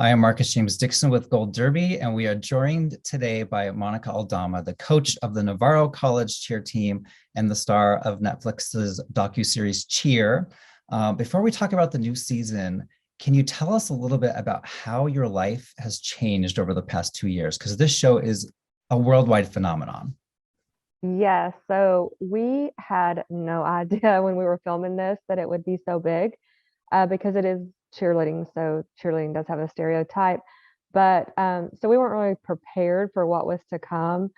I am Marcus James Dixon with Gold Derby, and we are joined today by Nneka Aldama, the coach of the Navarro College cheer team and the star of Netflix's docuseries Cheer. Before we talk about the new season, can you tell us a little bit about how your life has changed over the past 2 years? Because this show is a worldwide phenomenon. Yes, so we had no idea when we were filming this that it would be so big, because it is cheerleading. So cheerleading does have a stereotype, but so we weren't really prepared for what was to come.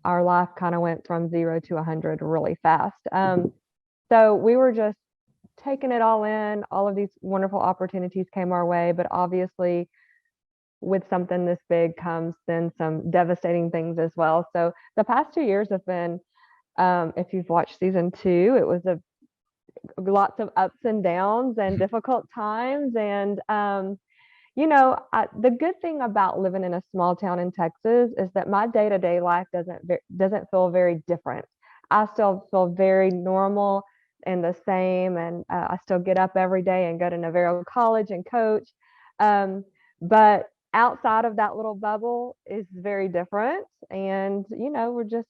Our life kind of went from 0 to 100 really fast. So we were just taking it all in. All of these wonderful opportunities came our way, but obviously with something this big comes then some devastating things as well. So the past 2 years have been, if you've watched season two, it was a lots of ups and downs and difficult times. And the good thing about living in a small town in Texas is that my day-to-day life doesn't feel very different. I still feel very normal and the same, and I still get up every day and go to Navarro College and coach. But outside of that little bubble is very different. And we're just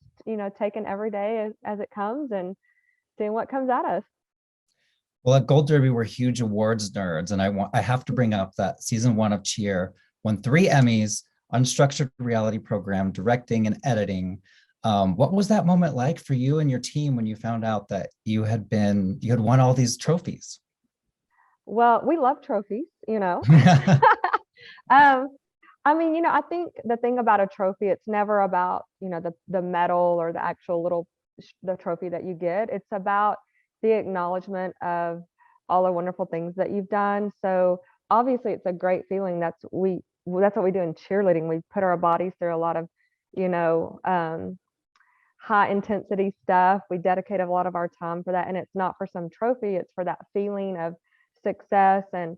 taking every day as it comes and seeing what comes at us. Well, at Gold Derby, we're huge awards nerds, and I have to bring up that season one of Cheer won 3 Emmys, unstructured reality program, directing and editing. What was that moment like for you and your team when you found out that you had won all these trophies? Well, we love trophies. Um, I mean, I think the thing about a trophy, it's never about, the medal or the actual the trophy that you get. It's about the acknowledgement of all the wonderful things that you've done. So obviously it's a great feeling. That's what we do in cheerleading. We put our bodies through a lot of, you know, um, high intensity stuff. We dedicate a lot of our time for that. And it's not for some trophy, it's for that feeling of success and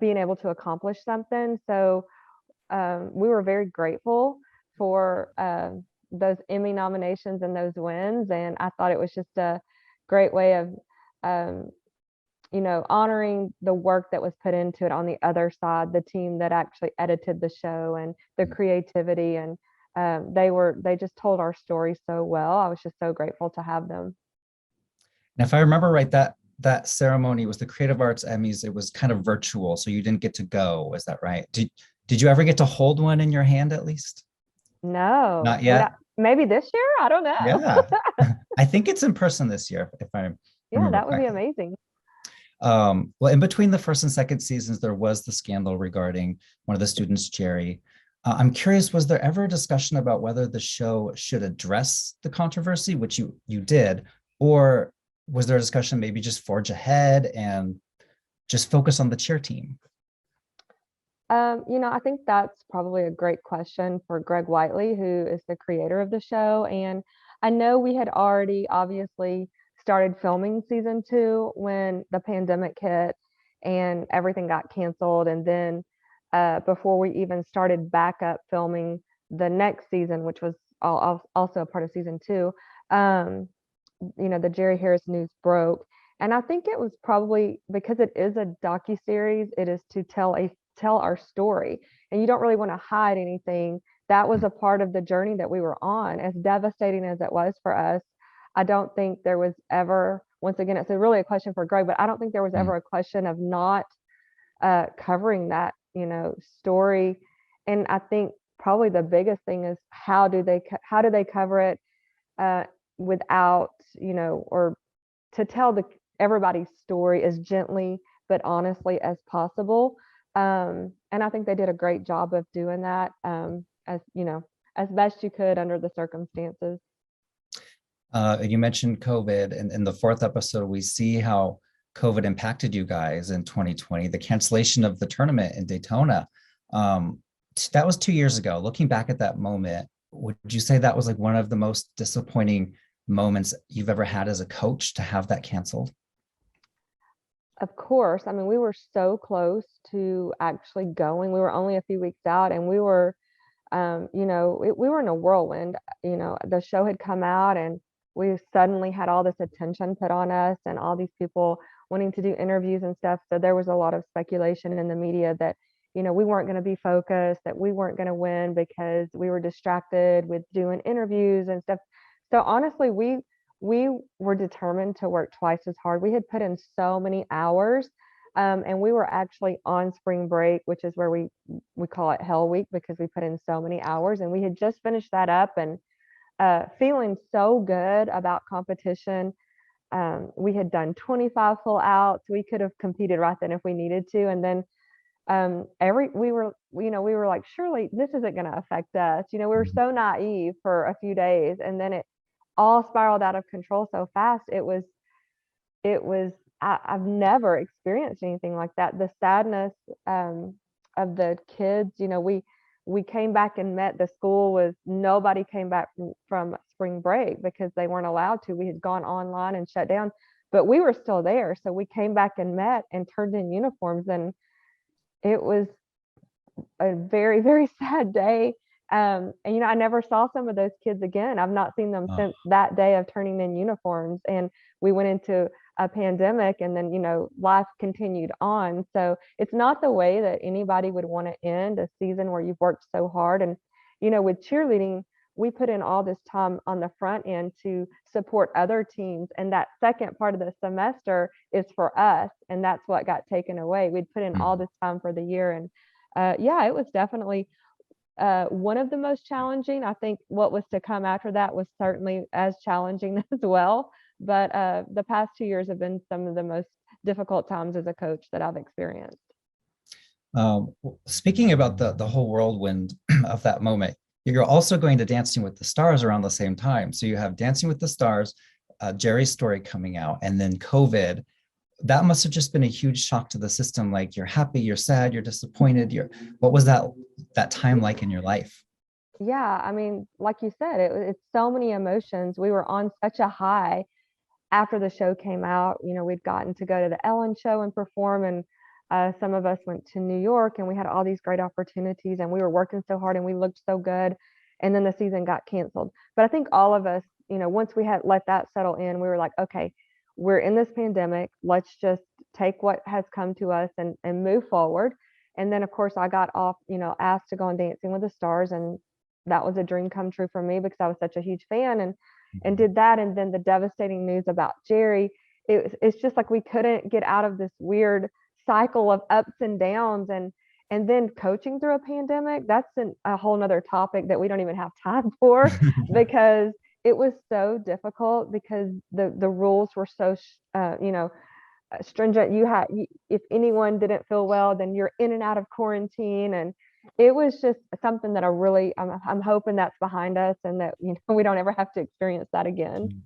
being able to accomplish something. So we were very grateful for those Emmy nominations and those wins. And I thought it was just a great way of, um, honoring the work that was put into it on the other side, the team that actually edited the show and the creativity. And they just told our story so well. I was just so grateful to have them. And if I remember right, that ceremony was the Creative Arts Emmys. It was kind of virtual, so you didn't get to go. Is that right? Did you ever get to hold one in your hand at least? No, Not yet? maybe this year? I don't know. Yeah. I think it's in person this year, if I Yeah, remember that would be correctly. amazing. Well, in between the first and second seasons, there was the scandal regarding one of the students, Jerry. I'm curious, was there ever a discussion about whether the show should address the controversy, which you did, or was there a discussion maybe just forge ahead and just focus on the cheer team? I think that's probably a great question for Greg Whiteley, who is the creator of the show. And I know we had already obviously started filming season two when the pandemic hit and everything got canceled. And then before we even started back up filming the next season, which was also a part of season two, um, the Jerry Harris news broke. And I think it was probably because it is a docu-series, it is to tell our story. And you don't really want to hide anything. That was a part of the journey that we were on, as devastating as it was for us. I don't think there was ever, once again, it's really a question for Greg, but I don't think there was Mm. ever a question of not covering that, story. And I think probably the biggest thing is how do they cover it uh, without, or to tell everybody's story as gently but honestly as possible. And I think they did a great job of doing that, as best you could under the circumstances. You mentioned COVID, and in the fourth episode, we see how COVID impacted you guys in 2020, the cancellation of the tournament in Daytona. Um, that was 2 years ago. Looking back at that moment, would you say that was like one of the most disappointing moments you've ever had as a coach to have that canceled? Of course, I mean, we were so close to actually going. We were only a few weeks out, and we were in a whirlwind. The show had come out, and we suddenly had all this attention put on us, and all these people wanting to do interviews and stuff. So there was a lot of speculation in the media that, we weren't going to be focused, that we weren't going to win because we were distracted with doing interviews and stuff. So honestly, we were determined to work twice as hard. We had put in so many hours, and we were actually on spring break, which is where we call it Hell Week because we put in so many hours, and we had just finished that up and feeling so good about competition. We had done 25 full outs. We could have competed right then if we needed to, and then we were like, surely this isn't going to affect us. We were so naive for a few days, and then it all spiraled out of control so fast. I've never experienced anything like that. The sadness of the kids, we came back and met. The school was, nobody came back from spring break because they weren't allowed to. We had gone online and shut down, but we were still there. So we came back and met and turned in uniforms, and it was a very, very sad day. And I never saw some of those kids again. I've not seen them since that day of turning in uniforms. And we went into a pandemic, and then life continued on. So it's not the way that anybody would want to end a season where you've worked so hard. And with cheerleading, we put in all this time on the front end to support other teams, and that second part of the semester is for us, and that's what got taken away. We'd put in all this time for the year, and it was definitely one of the most challenging. I think what was to come after that was certainly as challenging as well. But the past 2 years have been some of the most difficult times as a coach that I've experienced. Speaking about the whole whirlwind of that moment, you're also going to Dancing with the Stars around the same time. So you have Dancing with the Stars, Jerry's Story coming out, and then COVID. That must have just been a huge shock to the system. Like, you're happy, you're sad, you're disappointed. What was that time like in your life? Yeah, I mean, like you said, it's so many emotions. We were on such a high after the show came out. We'd gotten to go to the Ellen show and perform, and some of us went to New York, and we had all these great opportunities, and we were working so hard, and we looked so good. And then the season got canceled. But I think all of us, once we had let that settle in, we were like, okay, we're in this pandemic. Let's just take what has come to us and move forward. And then, of course, I got off, asked to go on Dancing with the Stars, and that was a dream come true for me because I was such a huge fan, and did that. And then the devastating news about Jerry, it's just like we couldn't get out of this weird cycle of ups and downs, and then coaching through a pandemic, that's a whole nother topic that we don't even have time for because it was so difficult because the rules were so stringent. If anyone didn't feel well, then you're in and out of quarantine, and it was just something that I'm hoping that's behind us, and that we don't ever have to experience that again.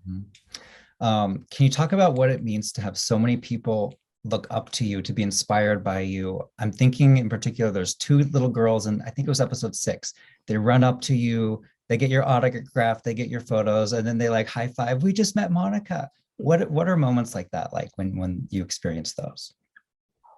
Can you talk about what it means to have so many people look up to you, to be inspired by you? I'm thinking in particular, there's two little girls, and I think it was episode 6. They run up to you, they get your autograph, they get your photos, and then they like high five. We just met Monica. What are moments like that like when you experience those?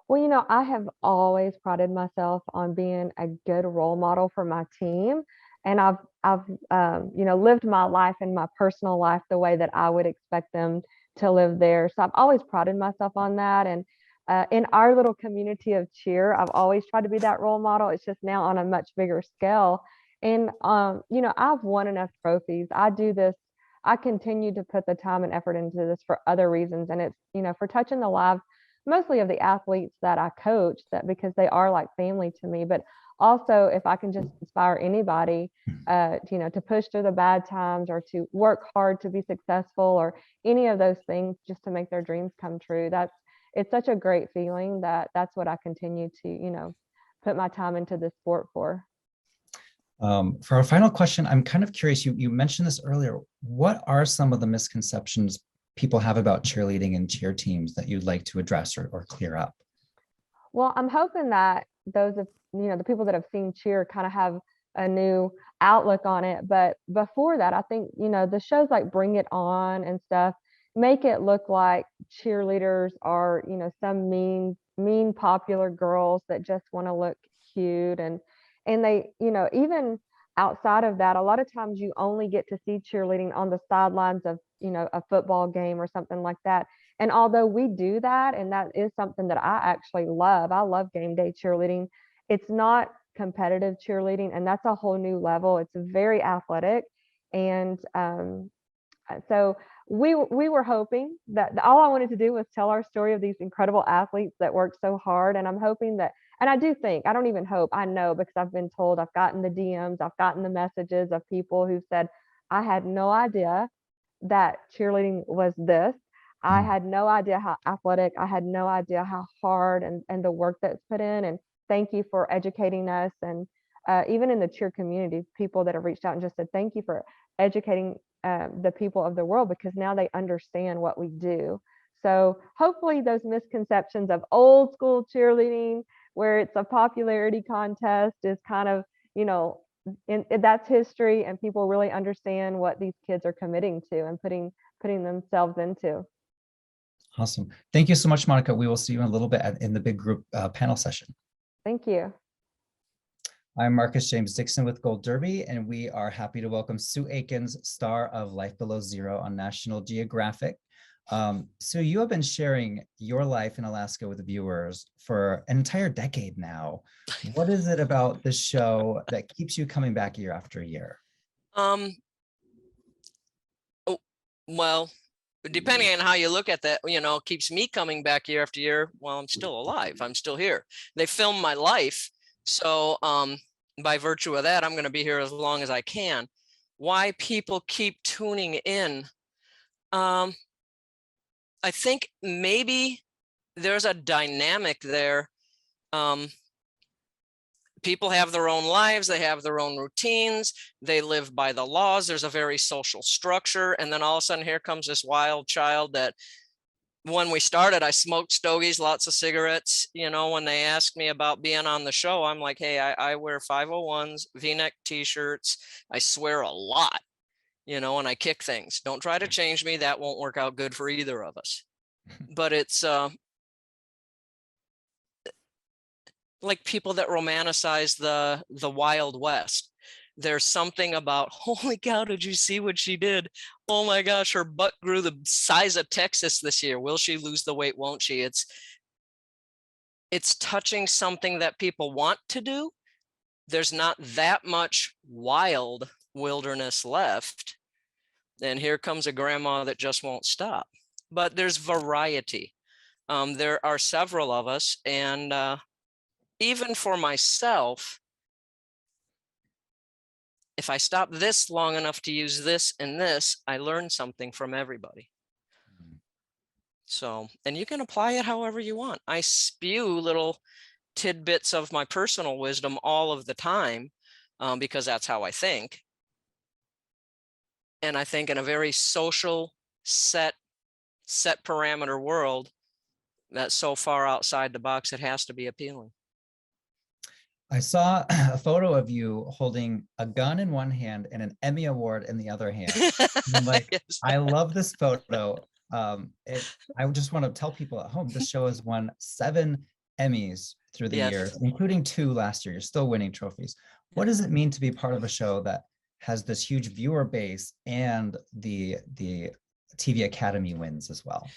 Well, I have always prided myself on being a good role model for my team, and I've lived my life and my personal life the way that I would expect them to live there. So I've always prided myself on that. And in our little community of cheer, I've always tried to be that role model. It's just now on a much bigger scale. And I've won enough trophies. I do this. I continue to put the time and effort into this for other reasons, and it's for touching the lives mostly of the athletes that I coach, that because they are like family to me. But also, if I can just inspire anybody, to push through the bad times, or to work hard to be successful, or any of those things, just to make their dreams come true. It's such a great feeling that's what I continue to, put my time into this sport for. For our final question, I'm kind of curious, you mentioned this earlier. What are some of the misconceptions people have about cheerleading and cheer teams that you'd like to address or clear up? Well, I'm hoping that those of the people that have seen cheer kind of have a new outlook on it. But before that, I think the shows like Bring It On and stuff make it look like cheerleaders are some mean popular girls that just want to look cute, and they even outside of that, a lot of times you only get to see cheerleading on the sidelines of a football game or something like that. And although we do that, and that is something that I actually love, I love game day cheerleading, it's not competitive cheerleading, and that's a whole new level. It's very athletic. And so we were hoping that all I wanted to do was tell our story of these incredible athletes that worked so hard. And I'm hoping that, and I do think, I don't even hope, I know, because I've been told, I've gotten the DMs, I've gotten the messages of people who said, I had no idea that cheerleading was this. I had no idea how athletic, I had no idea how hard, and the work that's put in. And thank you for educating us. And even in the cheer community, people that have reached out and just said, thank you for educating the people of the world, because now they understand what we do. So hopefully those misconceptions of old school cheerleading, where it's a popularity contest, is kind of, that's history, and people really understand what these kids are committing to and putting themselves into. Awesome. Thank you so much, Monica. We will see you in a little bit in the big group panel session. Thank you. I'm Marcus James Dixon with Gold Derby, and we are happy to welcome Sue Aikens, star of Life Below Zero on National Geographic. Sue, you have been sharing your life in Alaska with viewers for an entire decade now. What is it about this show that keeps you coming back year after year? Well, depending on how you look at that, keeps me coming back year after year. Well, I'm still alive. I'm still here. They filmed my life. So by virtue of that, I'm going to be here as long as I can. Why people keep tuning in? I think maybe there's a dynamic there. People have their own lives, they have their own routines, they live by the laws, there's a very social structure. And then all of a sudden here comes this wild child that, when we started, I smoked stogies, lots of cigarettes. When they asked me about being on the show, I'm like, hey, I wear 501s, V-neck t-shirts. I swear a lot, and I kick things. Don't try to change me. That won't work out good for either of us. But it's like people that romanticize the Wild West. There's something about, holy cow, did you see what she did? Oh my gosh, her butt grew the size of Texas this year. Will she lose the weight? Won't she? It's touching something that people want to do. There's not that much wild wilderness left. And here comes a grandma that just won't stop. But there's variety. There are several of us. And even for myself, if I stop this long enough to use this and this, I learn something from everybody. So, and you can apply it however you want. I spew little tidbits of my personal wisdom all of the time, because that's how I think. And I think in a very social, set parameter world that's so far outside the box, it has to be appealing. I saw a photo of you holding a gun in one hand and an Emmy Award in the other hand. And I'm like, yes. I love this photo. I just want to tell people at home, this show has won 7 Emmys through the years, including 2 last year. You're still winning trophies. What does it mean to be part of a show that has this huge viewer base and the TV Academy wins as well?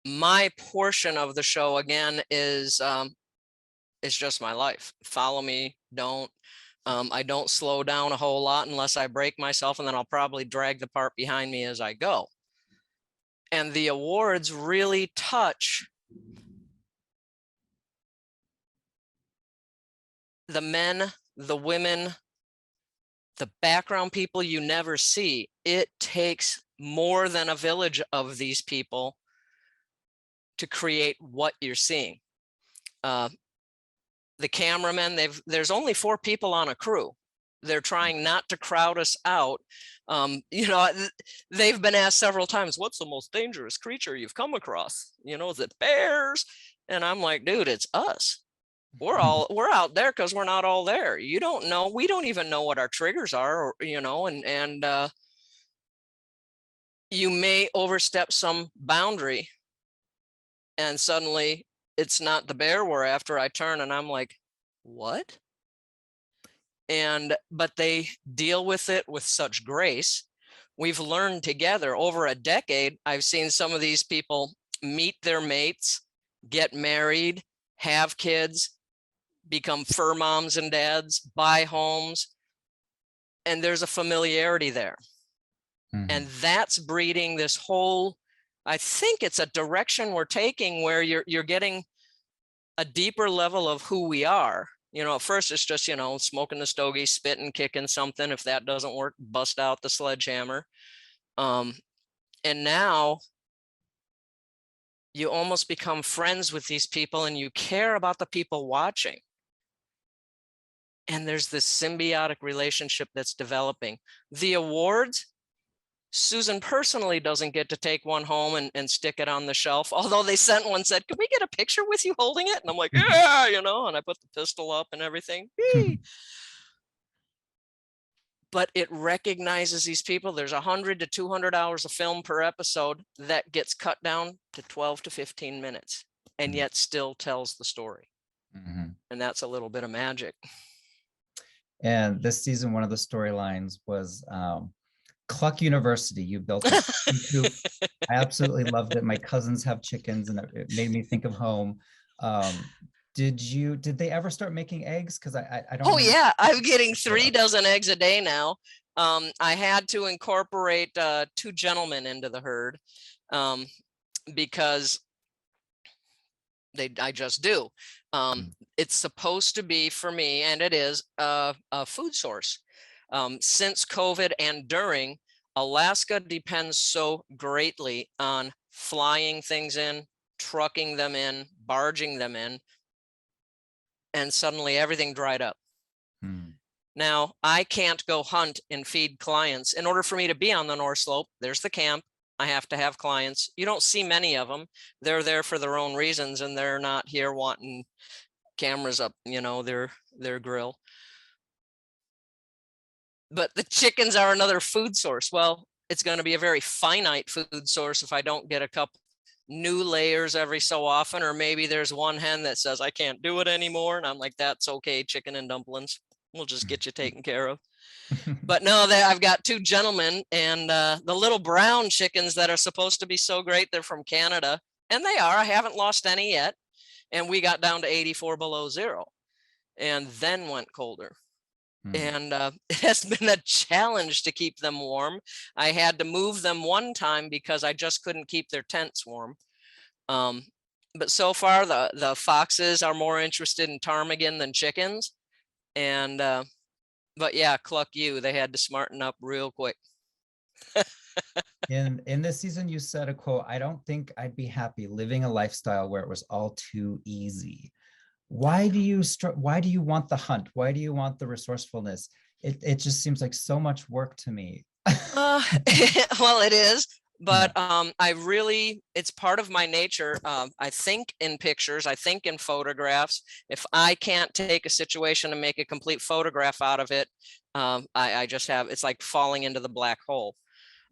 My portion of the show, again, is just my life. Follow me, don't. I don't slow down a whole lot unless I break myself, and then I'll probably drag the part behind me as I go. And the awards really touch the men, the women, the background people you never see. It takes more than a village of these people to create what you're seeing. The cameramen, there's only 4 people on a crew. They're trying not to crowd us out. They've been asked several times, what's the most dangerous creature you've come across? Is it bears? And I'm like, dude, it's us. We're out there because we're not all there. You don't know. We don't even know what our triggers are, and you may overstep some boundary, and suddenly it's not the bear we're after. I turn and I'm like, what? But they deal with it with such grace. We've learned together over a decade. I've seen some of these people meet their mates, get married, have kids, become fur moms and dads, buy homes, and there's a familiarity there. And that's breeding this whole, I think it's a direction we're taking where you're getting a deeper level of who we are. You know, at first it's just, you know, smoking the stogie, spitting, kicking something. If that doesn't work, bust out the sledgehammer. And now you almost become friends with these people and you care about the people watching. And there's this symbiotic relationship that's developing. The awards, Susan personally doesn't get to take one home and stick it on the shelf. Although they sent one, said, "Can we get a picture with you holding it?" And I'm like, "Yeah," you know, and I put the pistol up and everything. But it recognizes these people. There's 100 to 200 hours of film per episode that gets cut down to 12 to 15 minutes and yet still tells the story. And that's a little bit of magic. And this season, one of the storylines was Cluck University. You built a chicken coop. I absolutely loved it. My cousins have chickens and it made me think of home. Did they ever start making eggs? Because I don't Oh, remember. yeah, I'm getting 3 dozen eggs a day now. I had to incorporate 2 gentlemen into the herd because I just do. It's supposed to be, for me, and it is a food source. Since COVID and during, Alaska depends so greatly on flying things in, trucking them in, barging them in, and suddenly everything dried up. Now, I can't go hunt and feed clients. In order for me to be on the North Slope, there's the camp. I have to have clients. You don't see many of them. They're there for their own reasons, and they're not here wanting cameras up, you know, their grill. But the chickens are another food source. Well, it's going to be a very finite food source if I don't get a couple new layers every so often, or maybe there's one hen that says, "I can't do it anymore." And I'm like, "That's okay, chicken and dumplings. We'll just get you taken care of." But no, I've got 2 gentlemen, and the little brown chickens that are supposed to be so great, they're from Canada, and they are. I haven't lost any yet. And we got down to 84 below zero and then went colder. And it has been a challenge to keep them warm. I had to move them one time because I just couldn't keep their tents warm. But so far, the foxes are more interested in ptarmigan than chickens. And but yeah, Cluck U, they had to smarten up real quick. In this season, you said a quote, "I don't think I'd be happy living a lifestyle where it was all too easy." Why do you want the hunt? Why do you want the resourcefulness? It just seems like so much work to me. Well, it is, but it's part of my nature. I think in pictures, I think in photographs. If I can't take a situation and make a complete photograph out of it, I just it's like falling into the black hole.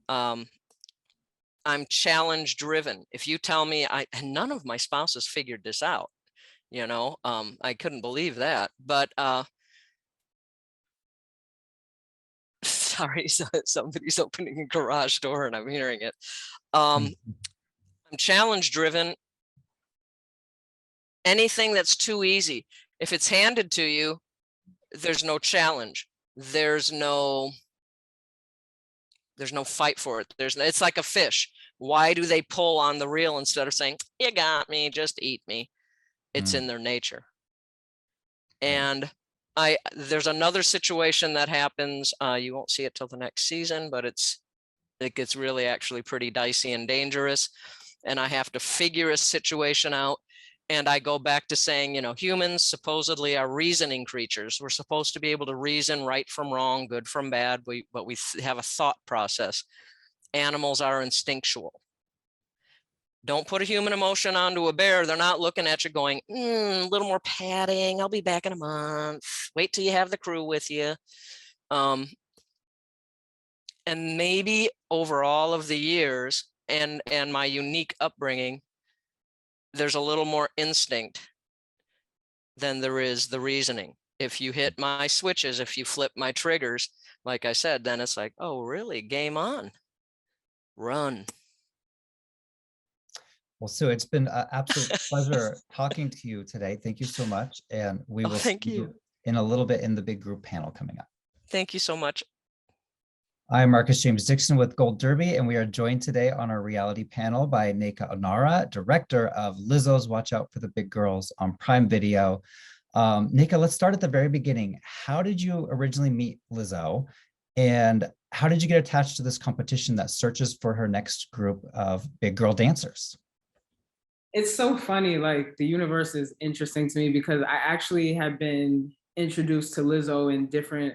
I'm challenge driven. If you tell me, and none of my spouses figured this out, you know, I couldn't believe that, but sorry, somebody's opening a garage door and I'm hearing it. I'm challenge driven. Anything that's too easy, if it's handed to you, there's no challenge. There's no fight for it. It's like a fish. Why do they pull on the reel instead of saying, "You got me, just eat me"? It's in their nature. And there's another situation that happens. You won't see it till the next season, but it gets really actually pretty dicey and dangerous. And I have to figure a situation out. And I go back to saying, you know, humans supposedly are reasoning creatures. We're supposed to be able to reason right from wrong, good from bad, but we have a thought process. Animals are instinctual. Don't put a human emotion onto a bear. They're not looking at you going, a little more padding. I'll be back in a month. Wait till you have the crew with you. And maybe over all of the years and my unique upbringing, there's a little more instinct than there is the reasoning. If you hit my switches, if you flip my triggers, like I said, then it's like, oh, really? Game on. Run. Well, Sue, it's been an absolute pleasure talking to you today. Thank you so much. And we will Thank see you. in a little bit in the big group panel coming up. Thank you so much. I'm Marcus James Dixon with Gold Derby, and we are joined today on our reality panel by Nneka Onuorah, director of Lizzo's Watch Out for the Big Grrrls on Prime Video. Nneka, let's start at the very beginning. How did you originally meet Lizzo? And how did you get attached to this competition that searches for her next group of big girl dancers? It's so funny, like the universe is interesting to me because I actually have been introduced to Lizzo in different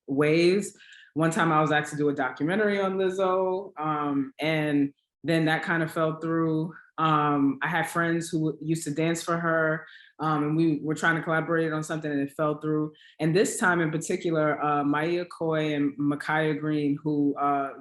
ways. One time I was asked to do a documentary on Lizzo, and then that kind of fell through. I had friends who used to dance for her, and we were trying to collaborate on something and it fell through. And this time in particular, Maya Coy and Micaiah Green, who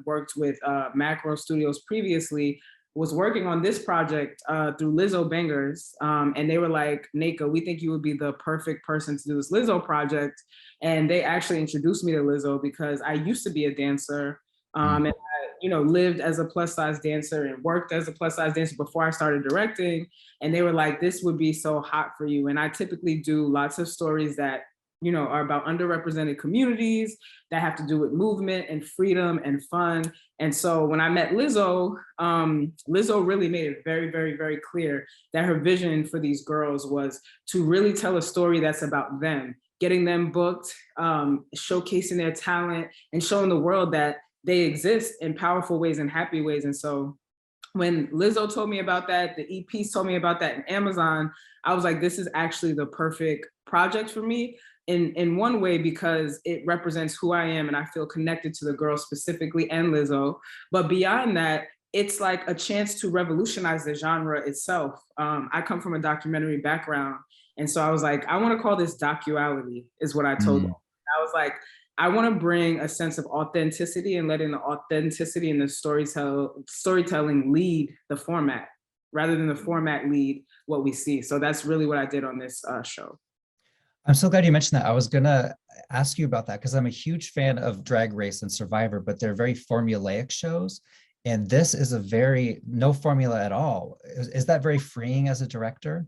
worked with Macro Studios previously, was working on this project through Lizzo Bangers. And they were like, Nneka, we think you would be the perfect person to do this Lizzo project. And they actually introduced me to Lizzo because I used to be a dancer. And I, lived as a plus size dancer and worked as a plus size dancer before I started directing. And they were like, this would be so hot for you. And I typically do lots of stories that are about underrepresented communities that have to do with movement and freedom and fun. And so when I met Lizzo, Lizzo really made it very, very, very clear that her vision for these girls was to really tell a story that's about them, getting them booked, showcasing their talent, and showing the world that they exist in powerful ways and happy ways. And so when Lizzo told me about that, the EPs told me about that, and Amazon, I was like, this is actually the perfect project for me. In one way, because it represents who I am and I feel connected to the girls specifically and Lizzo. But beyond that, it's like a chance to revolutionize the genre itself. I come from a documentary background. And so I was like, I want to call this docuality, is what I told them. I was like, I want to bring a sense of authenticity and letting the authenticity and the storytelling lead the format rather than the format lead what we see. So that's really what I did on this show. I'm so glad you mentioned that. I was gonna ask you about that because I'm a huge fan of Drag Race and Survivor, but they're very formulaic shows. And this is a very no formula at all. Is that very freeing as a director?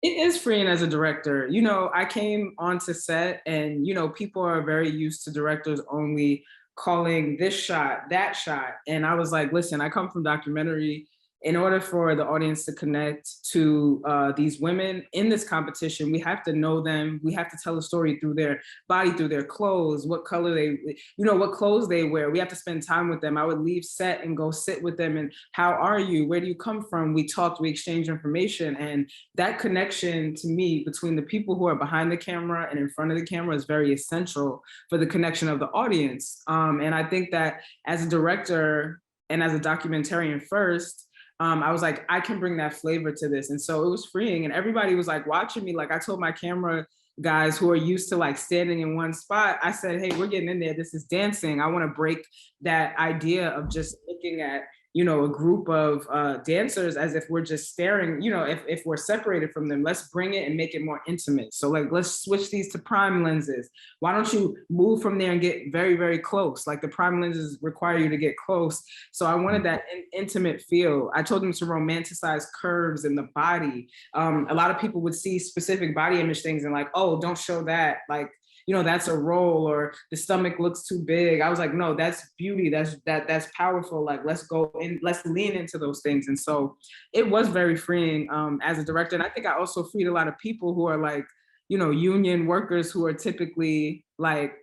It is freeing as a director. I came onto set and, people are very used to directors only calling this shot, that shot. And I was like, listen, I come from documentary. In order for the audience to connect to these women in this competition, we have to know them. We have to tell a story through their body, through their clothes, what color what clothes they wear. We have to spend time with them. I would leave set and go sit with them and how are you? Where do you come from? We talked, we exchanged information. And that connection to me between the people who are behind the camera and in front of the camera is very essential for the connection of the audience. And I think that as a director and as a documentarian first, I was like, I can bring that flavor to this. And so it was freeing. And everybody was like watching me. Like I told my camera guys who are used to like standing in one spot, I said, hey, we're getting in there. This is dancing. I want to break that idea of just looking at, a group of dancers as if we're just staring, if we're separated from them, let's bring it and make it more intimate. So like, let's switch these to prime lenses. Why don't you move from there and get very, very close? Like the prime lenses require you to get close. So I wanted that intimate feel. I told them to romanticize curves in the body. A lot of people would see specific body image things and like, oh, don't show that. Like, that's a roll or the stomach looks too big. I was like, no, that's beauty. That's powerful. Like, let's go in, let's lean into those things. And so it was very freeing as a director. And I think I also freed a lot of people who are like, union workers who are typically like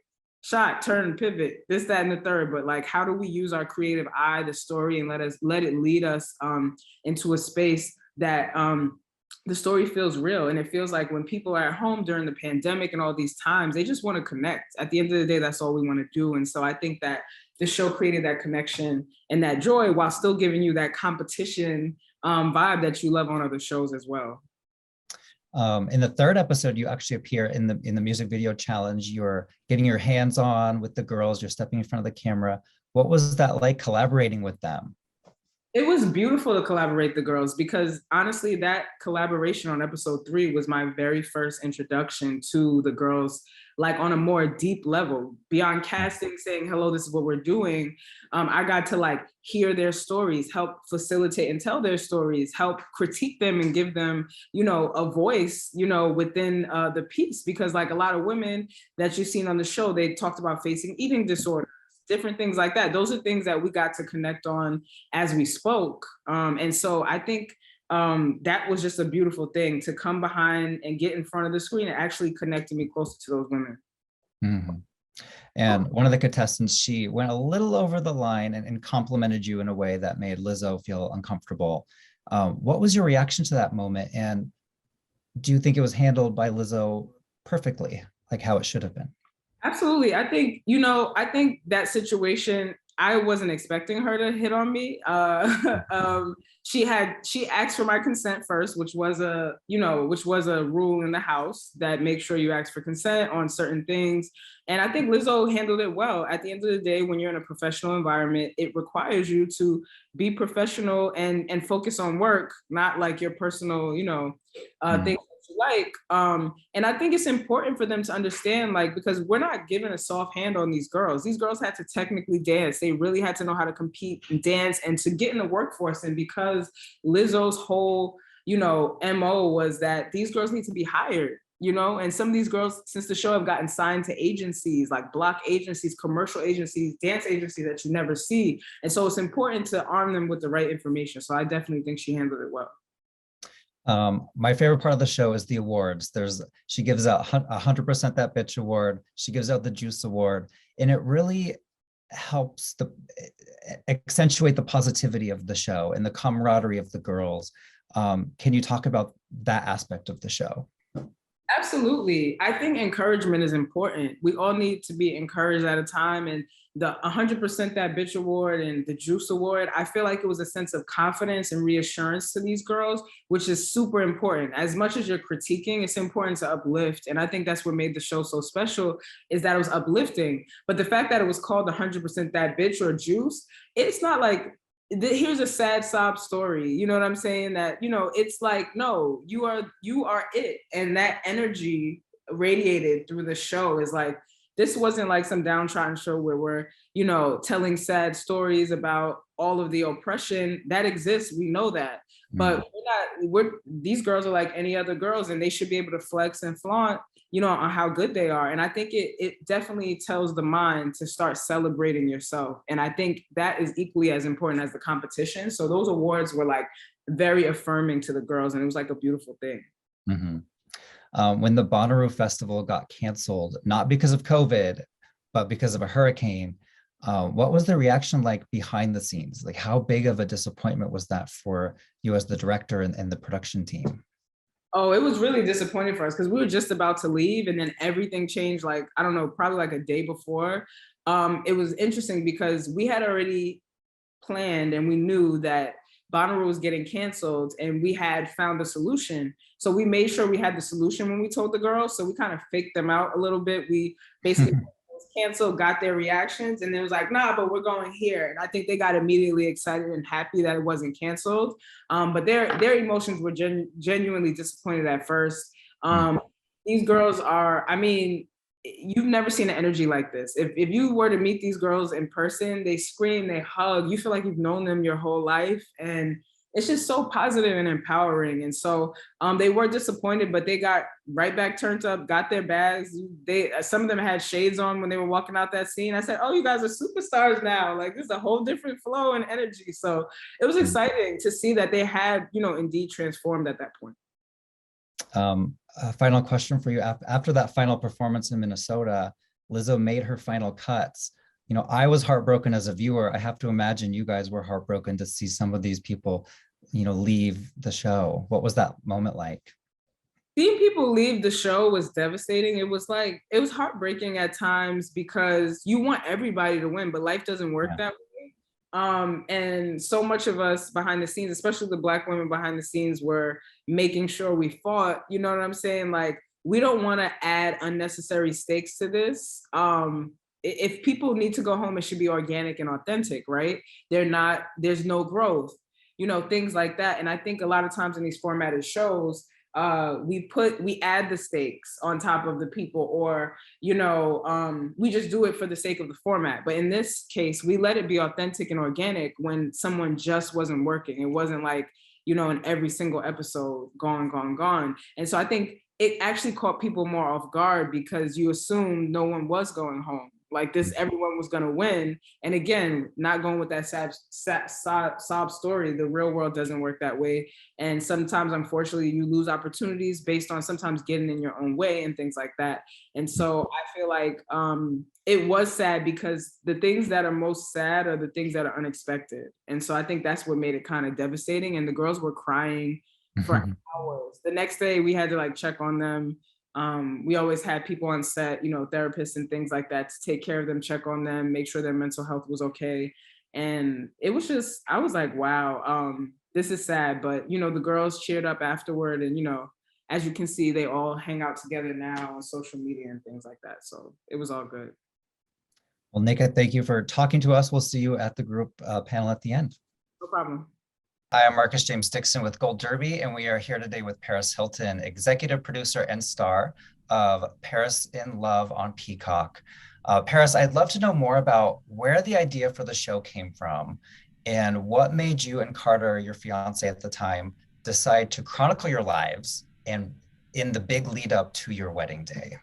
shot, turn, pivot, this, that, and the third. But like, how do we use our creative eye, the story, and let it lead us into a space that the story feels real. And it feels like when people are at home during the pandemic and all these times, they just want to connect. At the end of the day, that's all we want to do. And so I think that the show created that connection and that joy while still giving you that competition vibe that you love on other shows as well. In the third episode, you actually appear in the music video challenge. You're getting your hands on with the girls. You're stepping in front of the camera. What was that like collaborating with them? It was beautiful to collaborate the girls because honestly, that collaboration on episode 3 was my very first introduction to the girls, like on a more deep level. Beyond casting, saying, hello, this is what we're doing. I got to like hear their stories, help facilitate and tell their stories, help critique them and give them, you know, a voice, you know, within the piece. Because like a lot of women that you've seen on the show, they talked about facing eating disorders, different things like that. Those are things that we got to connect on as we spoke. And so I think that was just a beautiful thing to come behind and get in front of the screen and actually connecting me closer to those women. Mm-hmm. And one of the contestants, she went a little over the line and complimented you in a way that made Lizzo feel uncomfortable. What was your reaction to that moment? And do you think it was handled by Lizzo perfectly, like how it should have been? Absolutely. I think, you know, I think that situation, I wasn't expecting her to hit on me. She asked for my consent first, which was a rule in the house that makes sure you ask for consent on certain things. And I think Lizzo handled it well. At the end of the day, when you're in a professional environment, it requires you to be professional and focus on work, not like your personal, you know, things like. And I think it's important for them to understand, like, because we're not giving a soft hand on these girls. These girls had to technically dance. They really had to know how to compete and dance and to get in the workforce. And because Lizzo's whole, you know, MO was that these girls need to be hired, you know, and some of these girls since the show have gotten signed to agencies, like block agencies, commercial agencies, dance agencies that you never see. And so it's important to arm them with the right information. So I definitely think she handled it well. My favorite part of the show is the awards. She gives out 100% that bitch award. She gives out the juice award, and it really helps accentuate the positivity of the show and the camaraderie of the girls. Can you talk about that aspect of the show? Absolutely. I think encouragement is important. We all need to be encouraged at a time, and the 100% that bitch award and the juice award, I feel like it was a sense of confidence and reassurance to these girls, which is super important. As much as you're critiquing, it's important to uplift. And I think that's what made the show so special, is that it was uplifting. But the fact that it was called 100% that bitch or juice, it's not like, here's a sad sob story, you know what I'm saying? That, you know, it's like, no, you are it. And that energy radiated through the show is like, this wasn't like some downtrodden show where we're, you know, telling sad stories about all of the oppression that exists. We know that, but these girls are like any other girls, and they should be able to flex and flaunt, you know, on how good they are. And I think it definitely tells the mind to start celebrating yourself. And I think that is equally as important as the competition. So those awards were like very affirming to the girls, and it was like a beautiful thing. Mm-hmm. When the Bonnaroo Festival got canceled, not because of COVID, but because of a hurricane, what was the reaction like behind the scenes? Like, how big of a disappointment was that for you as the director and the production team? Oh, it was really disappointing for us because we were just about to leave, and then everything changed, like, I don't know, probably like a day before. It was interesting because we had already planned and we knew that Bonnaroo was getting canceled, and we had found a solution. So we made sure we had the solution when we told the girls. So we kind of faked them out a little bit. We basically canceled, got their reactions, and it was like, nah, but we're going here. And I think they got immediately excited and happy that it wasn't canceled. But their emotions were genuinely disappointed at first. These girls are, I mean, you've never seen an energy like this. If you were to meet these girls in person, they scream, they hug, you feel like you've known them your whole life. And it's just so positive and empowering. And so they were disappointed, but they got right back turned up, got their bags. Some of them had shades on when they were walking out that scene. I said, oh, you guys are superstars now. Like, this is a whole different flow and energy. So it was exciting to see that they had, you know, indeed transformed at that point. A final question for you. After that final performance in Minnesota, Lizzo made her final cuts. You know, I was heartbroken as a viewer. I have to imagine you guys were heartbroken to see some of these people, you know, leave the show. What was that moment like? Seeing people leave the show was devastating. It was heartbreaking at times because you want everybody to win, but life doesn't work that way. And so much of us behind the scenes, especially the Black women behind the scenes, were making sure we fought. You know what I'm saying? Like, we don't want to add unnecessary stakes to this. if people need to go home, it should be organic and authentic, right? There's no growth, things like that. And I think a lot of times in these formatted shows, we add the stakes on top of the people, or we just do it for the sake of the format. But in this case, we let it be authentic and organic when someone just wasn't working. It wasn't like, in every single episode, gone. And so I think it actually caught people more off guard, because you assumed no one was going home. Like this, everyone was going to win. And again, not going with that sob story. The real world doesn't work that way. And sometimes, unfortunately, you lose opportunities based on sometimes getting in your own way and things like that. And so I feel like it was sad, because the things that are most sad are the things that are unexpected. And so I think that's what made it kind of devastating. And the girls were crying for hours. The next day we had to like check on them. We always had people on set, therapists and things like that, to take care of them, check on them, make sure their mental health was okay. And it was just, I was like, wow, this is sad. But, the girls cheered up afterward. And, as you can see, they all hang out together now on social media and things like that. So it was all good. Well, Nneka, thank you for talking to us. We'll see you at the group panel at the end. No problem. Hi, I'm Marcus James Dixon with Gold Derby, and we are here today with Paris Hilton, executive producer and star of Paris in Love on Peacock. Paris, I'd love to know more about where the idea for the show came from and what made you and Carter, your fiance at the time, decide to chronicle your lives and in the big lead up to your wedding day.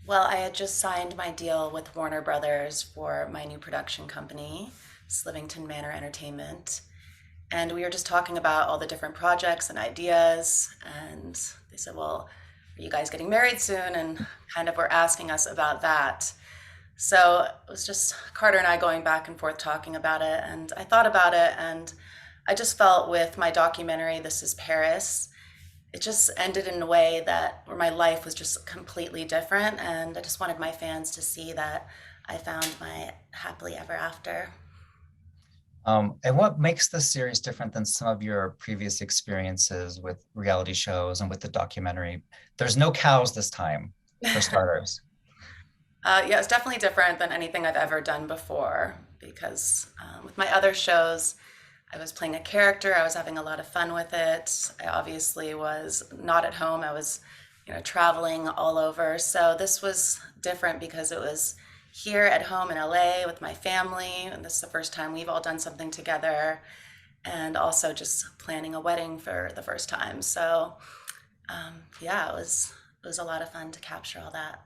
Well, I had just signed my deal with Warner Brothers for my new production company, Slivington Manor Entertainment. And we were just talking about all the different projects and ideas. And they said, well, are you guys getting married soon? And kind of were asking us about that. So it was just Carter and I going back and forth talking about it. And I thought about it, and I just felt with my documentary, This Is Paris, it just ended in a way where my life was just completely different. And I just wanted my fans to see that I found my happily ever after. And what makes this series different than some of your previous experiences with reality shows and with the documentary? There's no cows this time, for starters. Yeah, it's definitely different than anything I've ever done before, because with my other shows, I was playing a character. I was having a lot of fun with it. I obviously was not at home. I was, traveling all over. So this was different because it was here at home in LA with my family. And this is the first time we've all done something together, and also just planning a wedding for the first time. So yeah, it was a lot of fun to capture all that.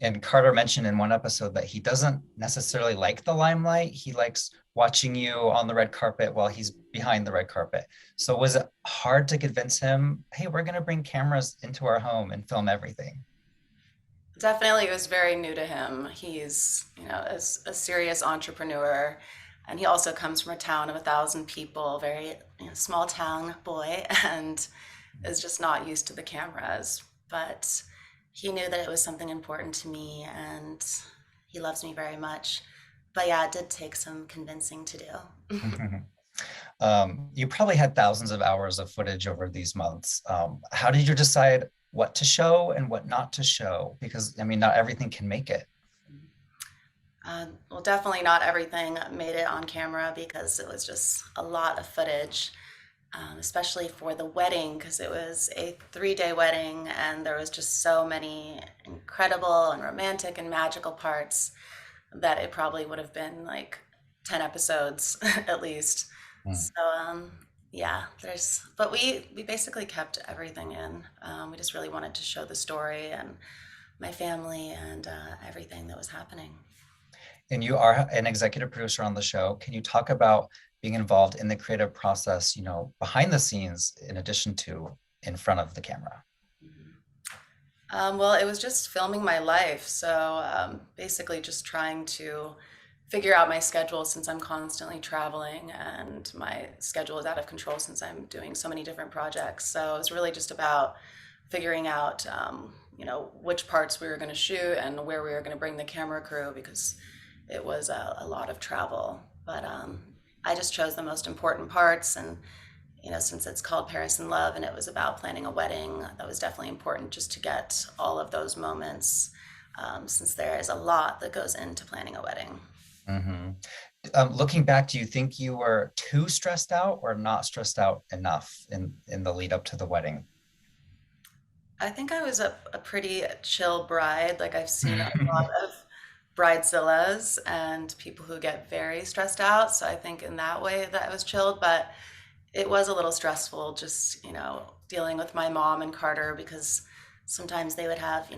And Carter mentioned in one episode that he doesn't necessarily like the limelight. He likes watching you on the red carpet while he's behind the red carpet. So was it hard to convince him, hey, we're going to bring cameras into our home and film everything? Definitely, it was very new to him. He's, a serious entrepreneur, and he also comes from a town of 1,000 people, very small town boy, and is just not used to the cameras. But he knew that it was something important to me, and he loves me very much. But yeah, it did take some convincing to do. You probably had thousands of hours of footage over these months. How did you decide what to show and what not to show? Because, not everything can make it. Well, definitely not everything made it on camera, because it was just a lot of footage, especially for the wedding, because it was a 3-day wedding, and there was just so many incredible and romantic and magical parts that it probably would have been like 10 episodes at least. So yeah, but we basically kept everything in. We just really wanted to show the story and my family and everything that was happening. And you are an executive producer on the show. Can you talk about being involved in the creative process, behind the scenes, in addition to in front of the camera? Well, it was just filming my life. So basically just trying to figure out my schedule, since I'm constantly traveling and my schedule is out of control since I'm doing so many different projects. So it was really just about figuring out, which parts we were going to shoot and where we were going to bring the camera crew, because it was a lot of travel. But I just chose the most important parts, and since it's called Paris in Love and it was about planning a wedding, that was definitely important just to get all of those moments since there is a lot that goes into planning a wedding. Looking back, do you think you were too stressed out or not stressed out enough in the lead up to the wedding? I think I was a pretty chill bride. Like I've seen a lot of bridezillas and people who get very stressed out. So I think in that way that I was chilled, but it was a little stressful just, dealing with my mom and Carter because sometimes they would have,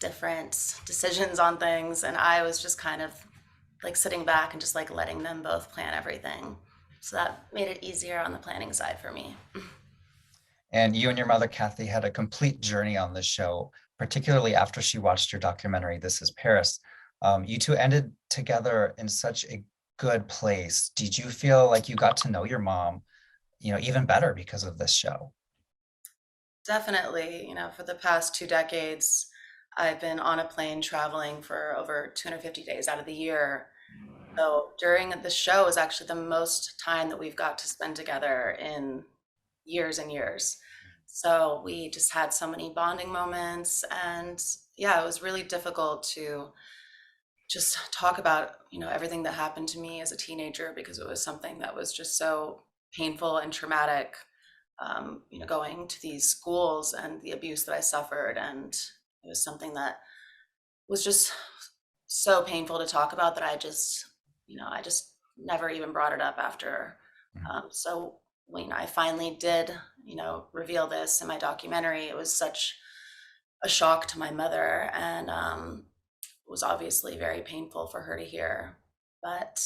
different decisions on things. And I was just kind of like sitting back and just like letting them both plan everything. So that made it easier on the planning side for me. And you and your mother, Kathy, had a complete journey on this show, particularly after she watched your documentary, This Is Paris. You two ended together in such a good place. Did you feel like you got to know your mom, even better because of this show? Definitely, for the past 2 decades, I've been on a plane traveling for over 250 days out of the year. So during the show is actually the most time that we've got to spend together in years and years. So we just had so many bonding moments, and yeah, it was really difficult to just talk about, everything that happened to me as a teenager because it was something that was just so painful and traumatic. Going to these schools and the abuse that I suffered, and it was something that was just so painful to talk about that I just never even brought it up after. So when I finally did, reveal this in my documentary, it was such a shock to my mother, and it was obviously very painful for her to hear. But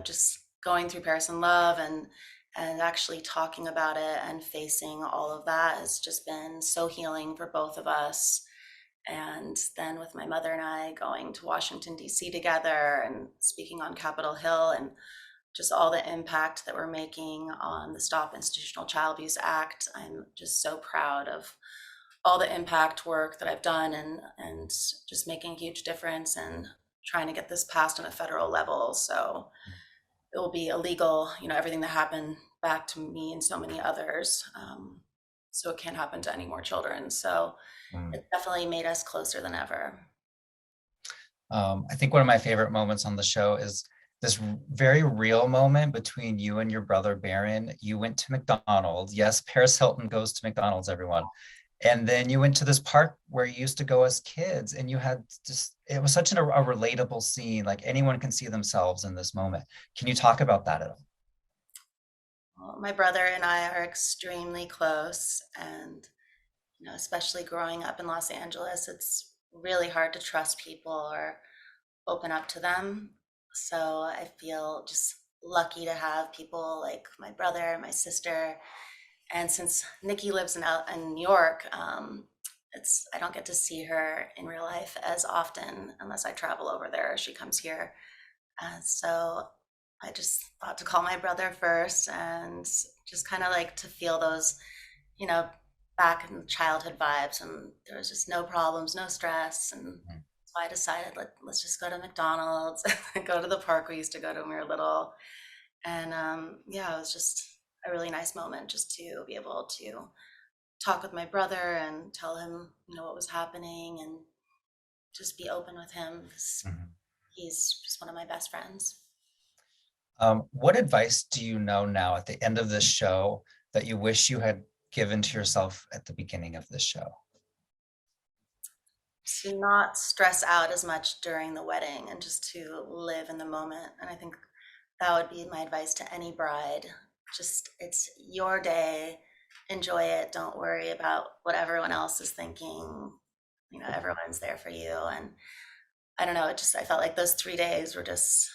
just going through Paris in Love and actually talking about it and facing all of that has just been so healing for both of us. And then with my mother and I going to Washington, D.C. together and speaking on Capitol Hill and just all the impact that we're making on the Stop Institutional Child Abuse Act. I'm just so proud of all the impact work that I've done and just making a huge difference and trying to get this passed on a federal level. So it will be illegal, everything that happened back to me and so many others. So it can't happen to any more children. So it definitely made us closer than ever. I think one of my favorite moments on the show is this very real moment between you and your brother Barron. You went to McDonald's. Yes, Paris Hilton goes to McDonald's, everyone. And then you went to this park where you used to go as kids, and you had just, it was such a relatable scene. Like anyone can see themselves in this moment. Can you talk about that at all? Well, my brother and I are extremely close, and especially growing up in Los Angeles, it's really hard to trust people or open up to them. So I feel just lucky to have people like my brother and my sister. And since Nikki lives in New York, I don't get to see her in real life as often unless I travel over there or she comes here. So I just thought to call my brother first and just kind of like to feel those, back in childhood vibes. And there was just no problems, no stress. And so I decided, let's just go to McDonald's, go to the park we used to go to when we were little. And yeah, it was just a really nice moment just to be able to talk with my brother and tell him, what was happening and just be open with him because he's just one of my best friends. What advice do you know now at the end of this show that you wish you had given to yourself at the beginning of this show? To not stress out as much during the wedding and just to live in the moment. And I think that would be my advice to any bride. Just, it's your day, enjoy it. Don't worry about what everyone else is thinking. Everyone's there for you. And I don't know, I felt like those 3 days were just,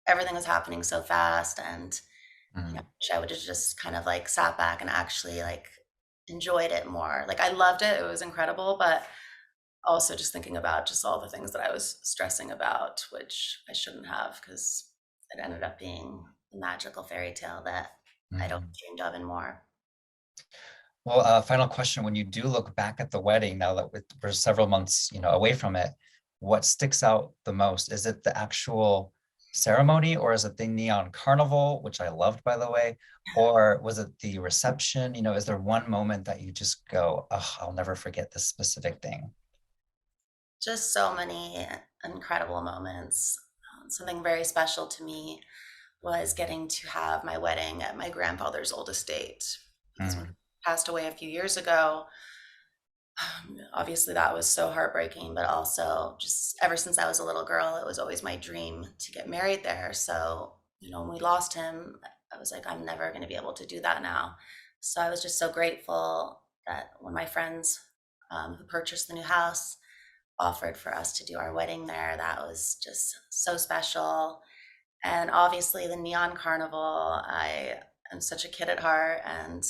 everything was happening so fast. And I would have just kind of like sat back and actually like enjoyed it more. Like I loved it. It was incredible, but also just thinking about just all the things that I was stressing about, which I shouldn't have, because it ended up being a magical fairy tale that I don't dream of anymore. Well, final question. When you do look back at the wedding, now that we're several months, away from it, what sticks out the most? Is it the actual ceremony, or is it the neon carnival, which I loved, by the way, or was it the reception? Is there one moment that you just go, oh, I'll never forget this specific thing? just so many incredible moments. Something very special to me was getting to have my wedding at my grandfather's old estate, because when he passed away a few years ago, obviously that was so heartbreaking, but also just ever since I was a little girl, it was always my dream to get married there. So, when we lost him, I was like, I'm never going to be able to do that now. So I was just so grateful that when my friends who purchased the new house offered for us to do our wedding there, that was just so special. And obviously the neon carnival, I am such a kid at heart, and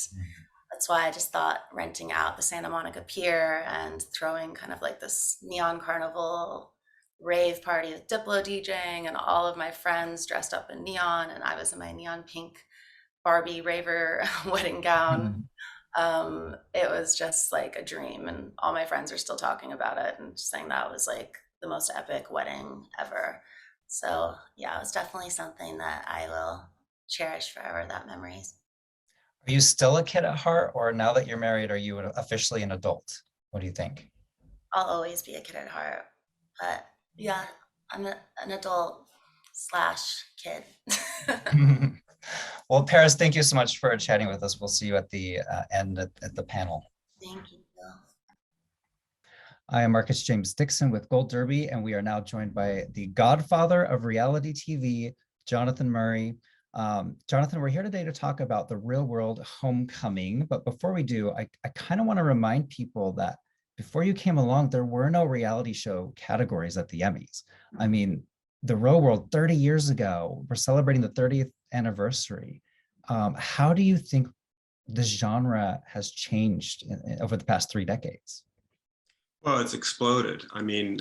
that's why I just thought renting out the Santa Monica Pier and throwing kind of like this neon carnival rave party with Diplo DJing and all of my friends dressed up in neon, and I was in my neon pink Barbie raver wedding gown. It was just like a dream, and all my friends are still talking about it and just saying that was like the most epic wedding ever. So yeah, it was definitely something that I will cherish forever, that memories. Are you still a kid at heart, or now that you're married, are you officially an adult? What do you think? I'll always be a kid at heart, but yeah, I'm an adult slash kid. Well, Paris, thank you so much for chatting with us. We'll see you at the end at the panel. Thank you, Bill. I am Marcus James Dixon with Gold Derby, and we are now joined by the godfather of reality TV, Jonathan Murray. Jonathan, we're here today to talk about the real world homecoming. But before we do, I kind of want to remind people that before you came along, there were no reality show categories at the Emmys. I mean, the real world 30 years ago, we're celebrating the 30th anniversary. How do you think this genre has changed over the past 3 decades? Well, it's exploded. I mean,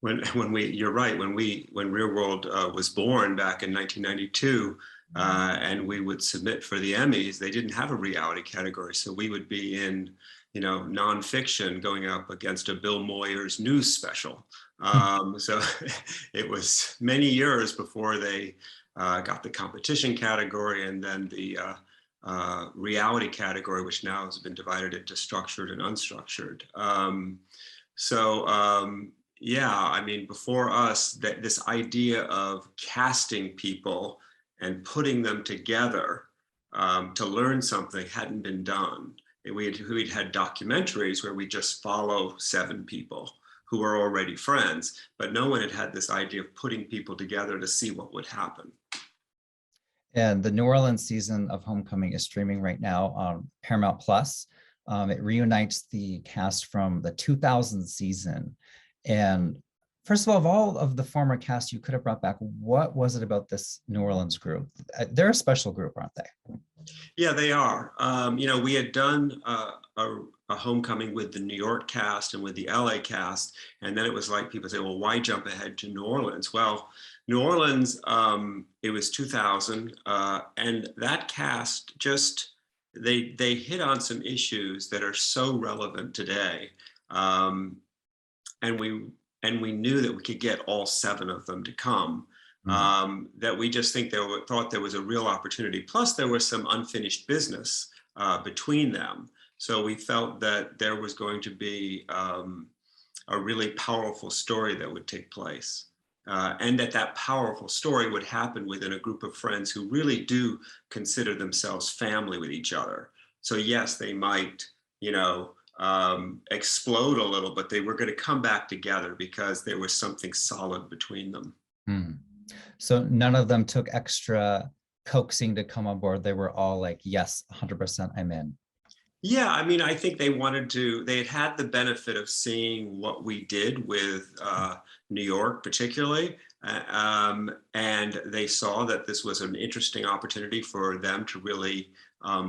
you're right, when Real World was born back in 1992, and we would submit for the Emmys, they didn't have a reality category. So we would be in, nonfiction going up against a Bill Moyers news special. So it was many years before they got the competition category, and then the reality category, which now has been divided into structured and unstructured. Yeah, I mean, before us, this idea of casting people and putting them together to learn something hadn't been done. We'd had documentaries where we just follow 7 people who are already friends, but no one had had this idea of putting people together to see what would happen. And the New Orleans season of Homecoming is streaming right now on Paramount Plus. It reunites the cast from the 2000 season. And first of all of the former cast you could have brought back, what was it about this New Orleans group? They're a special group, aren't they? Yeah, they are. We had done a Homecoming with the New York cast and with the LA cast. And then it was like people say, well, why jump ahead to New Orleans? Well, New Orleans, it was 2000, and that cast just, they hit on some issues that are so relevant today. And we knew that we could get all 7 of them to come. That we just thought there was a real opportunity. Plus, there was some unfinished business between them. So we felt that there was going to be a really powerful story that would take place. And that powerful story would happen within a group of friends who really do consider themselves family with each other. So yes, they might, explode a little, but they were going to come back together because there was something solid between them. So none of them took extra coaxing to come on board. They were all like, yes, 100% I'm in. Yeah, I mean, I think they had the benefit of seeing what we did with New York particularly, and they saw that this was an interesting opportunity for them to really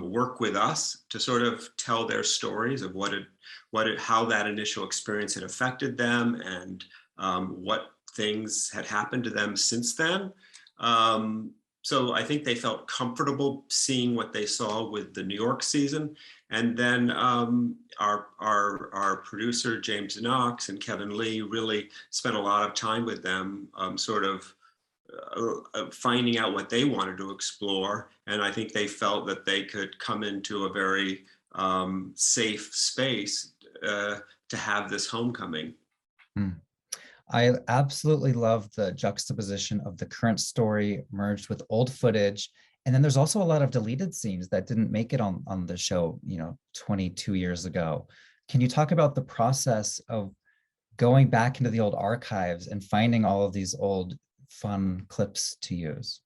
work with us to sort of tell their stories of how that initial experience had affected them, and what things had happened to them since then. So I think they felt comfortable seeing what they saw with the New York season. And then our producer, James Knox, and Kevin Lee really spent a lot of time with them, sort of finding out what they wanted to explore. And I think they felt that they could come into a very safe space to have this homecoming. Hmm. I absolutely love the juxtaposition of the current story merged with old footage. And then there's also a lot of deleted scenes that didn't make it on the show, 22 years ago. Can you talk about the process of going back into the old archives and finding all of these old fun clips to use?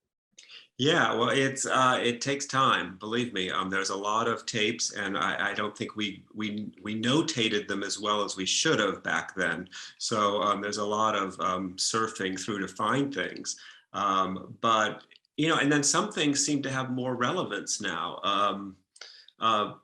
Yeah, well, it takes time, believe me. There's a lot of tapes, and I don't think we notated them as well as we should have back then. So there's a lot of surfing through to find things. But and then some things seem to have more relevance now. Uh,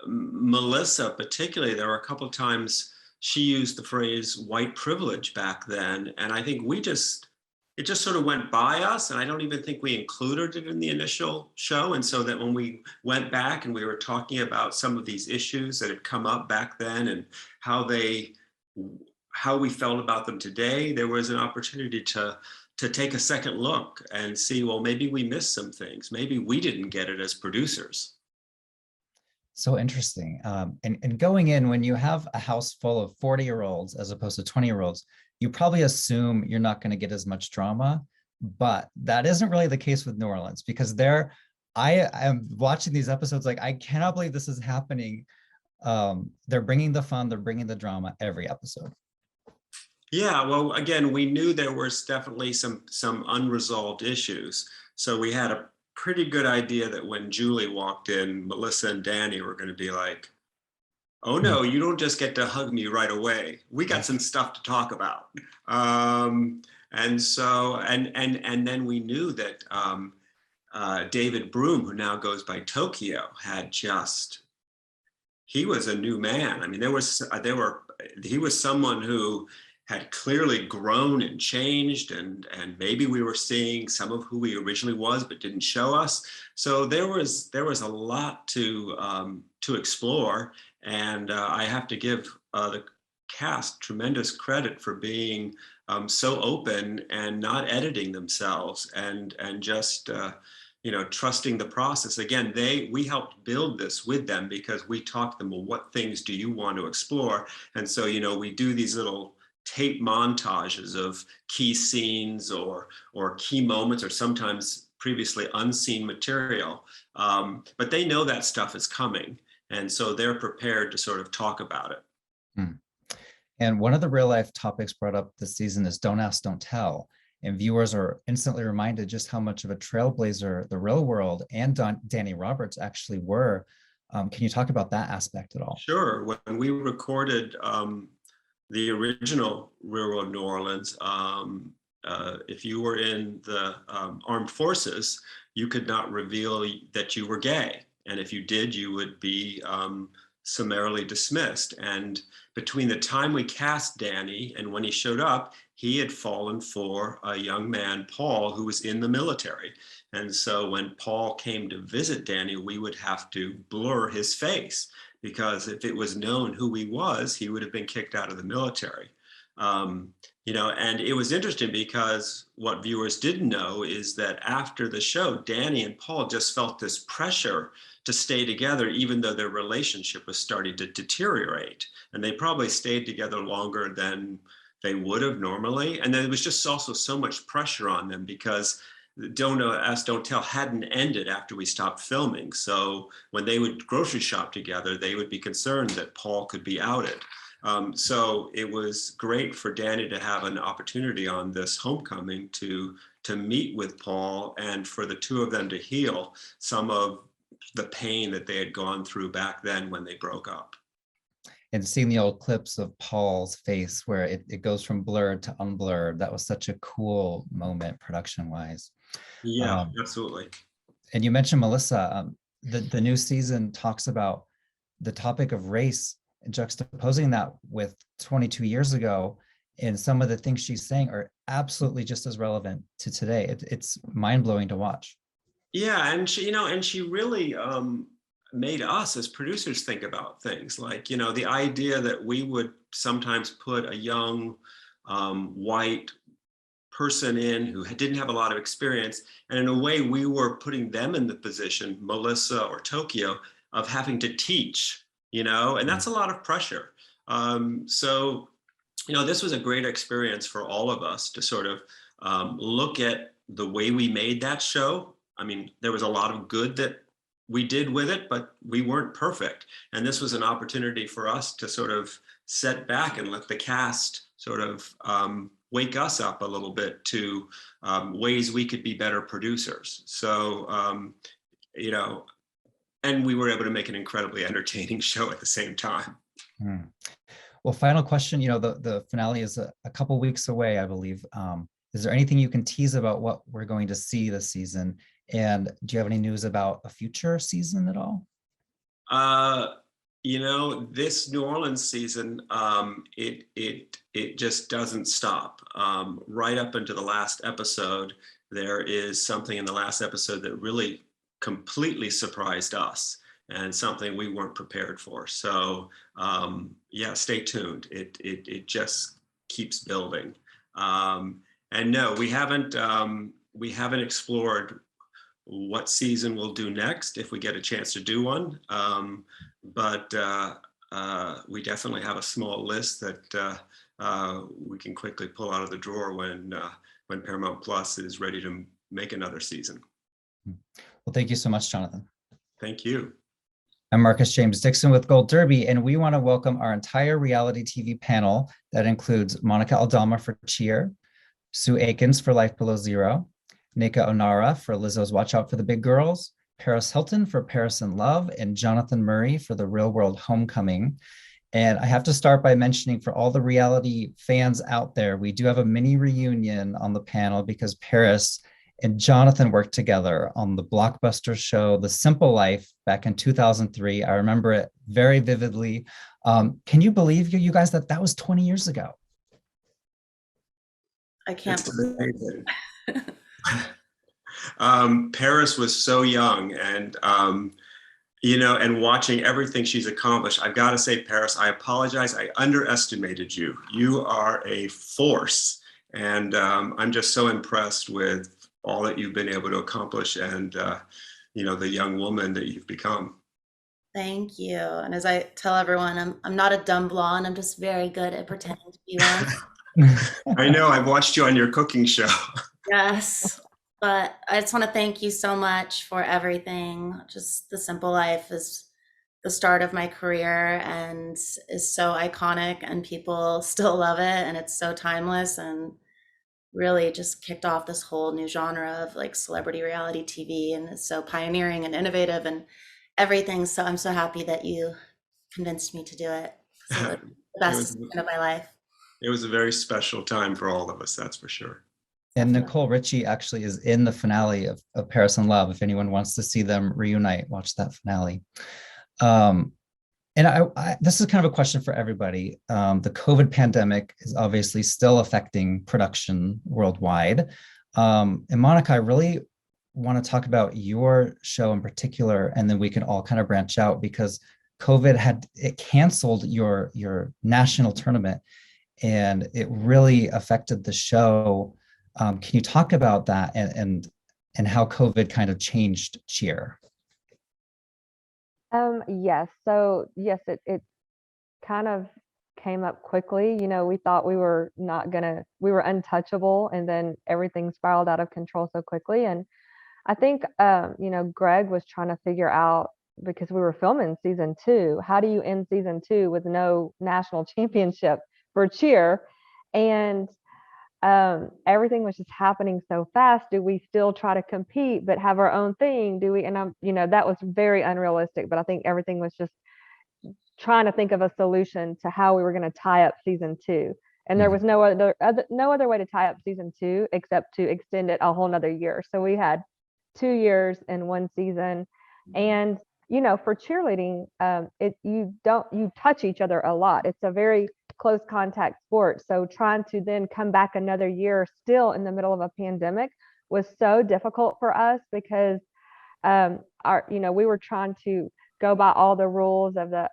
Melissa, particularly, there were a couple of times she used the phrase white privilege back then, and I think it just sort of went by us, and I don't even think we included it in the initial show. And so that when we went back and we were talking about some of these issues that had come up back then and how we felt about them today, there was an opportunity to take a second look and see, well, maybe we missed some things. Maybe we didn't get it as producers. So interesting. And going in, when you have a house full of 40-year-olds as opposed to 20-year-olds, you probably assume you're not going to get as much drama, but that isn't really the case with New Orleans, because I am watching these episodes like, I cannot believe this is happening. They're bringing the fun, they're bringing the drama every episode. Yeah, well, again, we knew there was definitely some unresolved issues. So we had a pretty good idea that when Julie walked in, Melissa and Danny were going to be like, oh no, you don't just get to hug me right away. We got some stuff to talk about. And so, and then we knew that David Broom, who now goes by Tokyo, he was a new man. I mean, he was someone who had clearly grown and changed, and maybe we were seeing some of who he originally was, but didn't show us. So there was a lot to explore, and I have to give the cast tremendous credit for being so open and not editing themselves, and just trusting the process. Again, we helped build this with them because we talked to them, well, what things do you want to explore? And so we do these little tape montages of key scenes or key moments, or sometimes previously unseen material. But they know that stuff is coming, and so they're prepared to sort of talk about it. And one of the real life topics brought up this season is don't ask, don't tell. And viewers are instantly reminded just how much of a trailblazer the Real World and Danny Roberts actually were. Can you talk about that aspect at all? Sure. When we recorded the original Real World New Orleans, if you were in the armed forces, you could not reveal that you were gay. And if you did, you would be summarily dismissed. And between the time we cast Danny and when he showed up, he had fallen for a young man, Paul, who was in the military. And so when Paul came to visit Danny, we would have to blur his face, because if it was known who he was, he would have been kicked out of the military. And it was interesting because what viewers didn't know is that after the show, Danny and Paul just felt this pressure to stay together, even though their relationship was starting to deteriorate. And they probably stayed together longer than they would have normally. And then there was just also so much pressure on them because Don't Ask, Don't Tell hadn't ended after we stopped filming. So when they would grocery shop together, they would be concerned that Paul could be outed. So it was great for Danny to have an opportunity on this homecoming to meet with Paul, and for the two of them to heal some of the pain that they had gone through back then when they broke up. And seeing the old clips of Paul's face where it goes from blurred to unblurred, that was such a cool moment production-wise. Yeah, absolutely. And you mentioned Melissa. The new season talks about the topic of race and juxtaposing that with 22 years ago. And some of the things she's saying are absolutely just as relevant to today. It's mind-blowing to watch. Yeah, and she really made us as producers think about things like, the idea that we would sometimes put a young white person in who didn't have a lot of experience, and in a way we were putting them in the position, Melissa or Tokyo, of having to teach, and that's a lot of pressure. So this was a great experience for all of us to sort of look at the way we made that show. I mean, there was a lot of good that we did with it, but we weren't perfect. And this was an opportunity for us to sort of set back and let the cast sort of wake us up a little bit to ways we could be better producers. So, and we were able to make an incredibly entertaining show at the same time. Well, final question, the finale is a couple weeks away, I believe. Is there anything you can tease about what we're going to see this season? And do you have any news about a future season at all? This New Orleans season, it just doesn't stop. Right up into the last episode, there is something in the last episode that really completely surprised us and something we weren't prepared for. So stay tuned. It just keeps building. And no, we haven't explored what season we'll do next if we get a chance to do one. But we definitely have a small list that we can quickly pull out of the drawer when Paramount Plus is ready to make another season. Well, thank you so much, Jonathan. Thank you. I'm Marcus James Dixon with Gold Derby, and we want to welcome our entire reality TV panel that includes Nneka Aldama for Cheer, Sue Aikens for Life Below Zero, Nneka Onuorah for Lizzo's Watch Out for the Big Grrrls, Paris Hilton for Paris in Love, and Jonathan Murray for The Real World Homecoming. And I have to start by mentioning, for all the reality fans out there, we do have a mini reunion on the panel because Paris and Jonathan worked together on the blockbuster show The Simple Life back in 2003. I remember it very vividly. Can you believe, you guys, that was 20 years ago? I can't believe it. Paris was so young, and and watching everything she's accomplished. I've got to say, Paris, I apologize. I underestimated you. You are a force, and I'm just so impressed with all that you've been able to accomplish, and the young woman that you've become. Thank you. And as I tell everyone, I'm not a dumb blonde. I'm just very good at pretending to be one. I know. I've watched you on your cooking show. Yes. But I just want to thank you so much for everything. Just The Simple Life is the start of my career and is so iconic, and people still love it, and it's so timeless, and really just kicked off this whole new genre of like celebrity reality TV, and it's so pioneering and innovative and everything. So I'm so happy that you convinced me to do it. It was the best season of my life. It was a very special time for all of us, that's for sure. And Nicole Richie actually is in the finale of Paris in Love. If anyone wants to see them reunite, watch that finale. And this is kind of a question for everybody. The COVID pandemic is obviously still affecting production worldwide. And Monica, I really want to talk about your show in particular, and then we can all kind of branch out, because COVID canceled your national tournament, and it really affected the show. Can you talk about that and how COVID kind of changed Cheer? Yes. So yes, it kind of came up quickly. We thought we were untouchable, and then everything spiraled out of control so quickly. And I think, Greg was trying to figure out, because we were filming season 2, how do you end season 2 with no national championship for Cheer? And everything was just happening so fast. Do we still try to compete but have our own thing? Do we? And that was very unrealistic, but I think everything was just trying to think of a solution to how we were going to tie up season 2. And there was no other way to tie up season 2 except to extend it a whole nother year. So we had 2 years in one season. And for cheerleading, you touch each other a lot. It's a very close contact sport. So trying to then come back another year still in the middle of a pandemic was so difficult for us, because we were trying to go by all the rules of the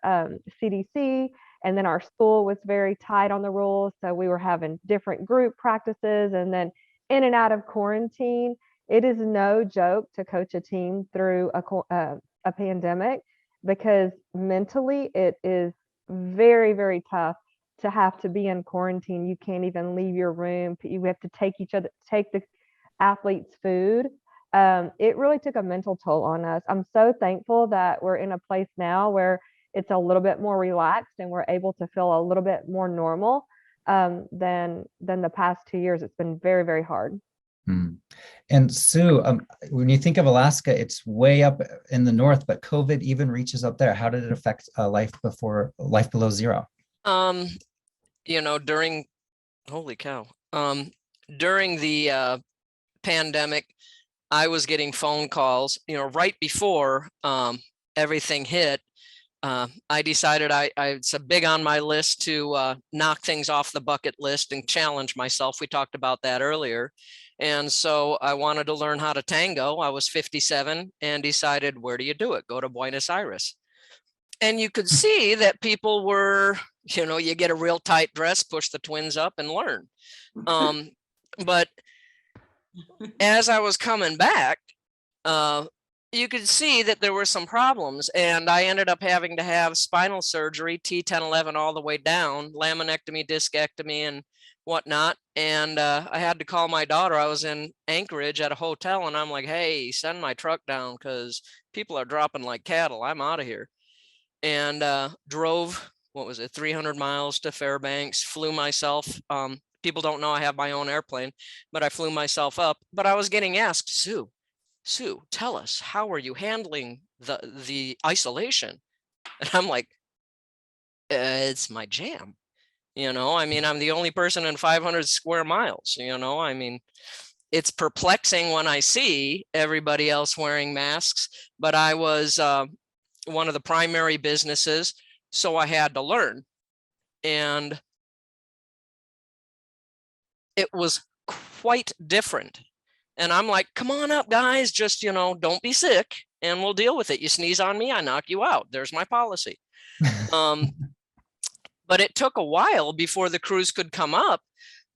CDC, and then our school was very tight on the rules. So we were having different group practices, and then in and out of quarantine. It is no joke to coach a team through a pandemic, because mentally it is very, very tough to have to be in quarantine. You can't even leave your room. You have to take the athletes' food. It really took a mental toll on us. I'm so thankful that we're in a place now where it's a little bit more relaxed and we're able to feel a little bit more normal than the past 2 years. It's been very, very hard. And Sue, when you think of Alaska, it's way up in the north, but COVID even reaches up there. How did it affect life below zero? You know, holy cow, during the pandemic, I was getting phone calls, you know, right before everything hit. I decided it's a big on my list to knock things off the bucket list and challenge myself. We talked about that earlier. And so I wanted to learn how to tango. I was 57 and decided, where do you do it? Go to Buenos Aires. And you could see that people were, you know, you get a real tight dress, push the twins up and learn. But as I was coming back, you could see that there were some problems, and I ended up having to have spinal surgery, T1011 all the way down, laminectomy, discectomy, and whatnot. And I had to call my daughter. I was in Anchorage at a hotel, and I'm like, hey, send my truck down because people are dropping like cattle. I'm out of here. And drove, 300 miles to Fairbanks, flew myself. People don't know I have my own airplane, but I flew myself up. But I was getting asked, Sue, tell us, how are you handling the isolation? And I'm like, it's my jam. You know, I mean, I'm the only person in 500 square miles, you know, I mean, it's perplexing when I see everybody else wearing masks, but I was one of the primary businesses, so I had to learn. And it was quite different. And I'm like, come on up, guys, just, you know, don't be sick and we'll deal with it. You sneeze on me, I knock you out. There's my policy. But it took a while before the crews could come up.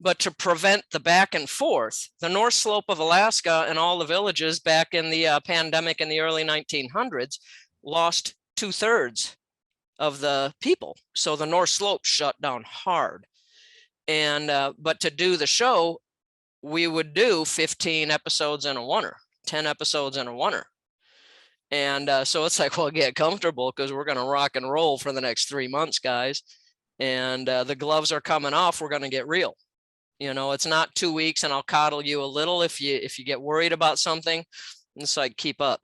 But to prevent the back and forth, the North Slope of Alaska and all the villages back in the pandemic in the early 1900s lost 2/3 of the people. So the North Slope shut down hard. And but to do the show, we would do 15 episodes in a oneer, 10 episodes in a oneer. And so it's like, well, get comfortable because we're going to rock and roll for the next 3 months, guys. And the gloves are coming off. We're going to get real. You know, it's not 2 weeks and I'll coddle you a little if you get worried about something. It's like, keep up.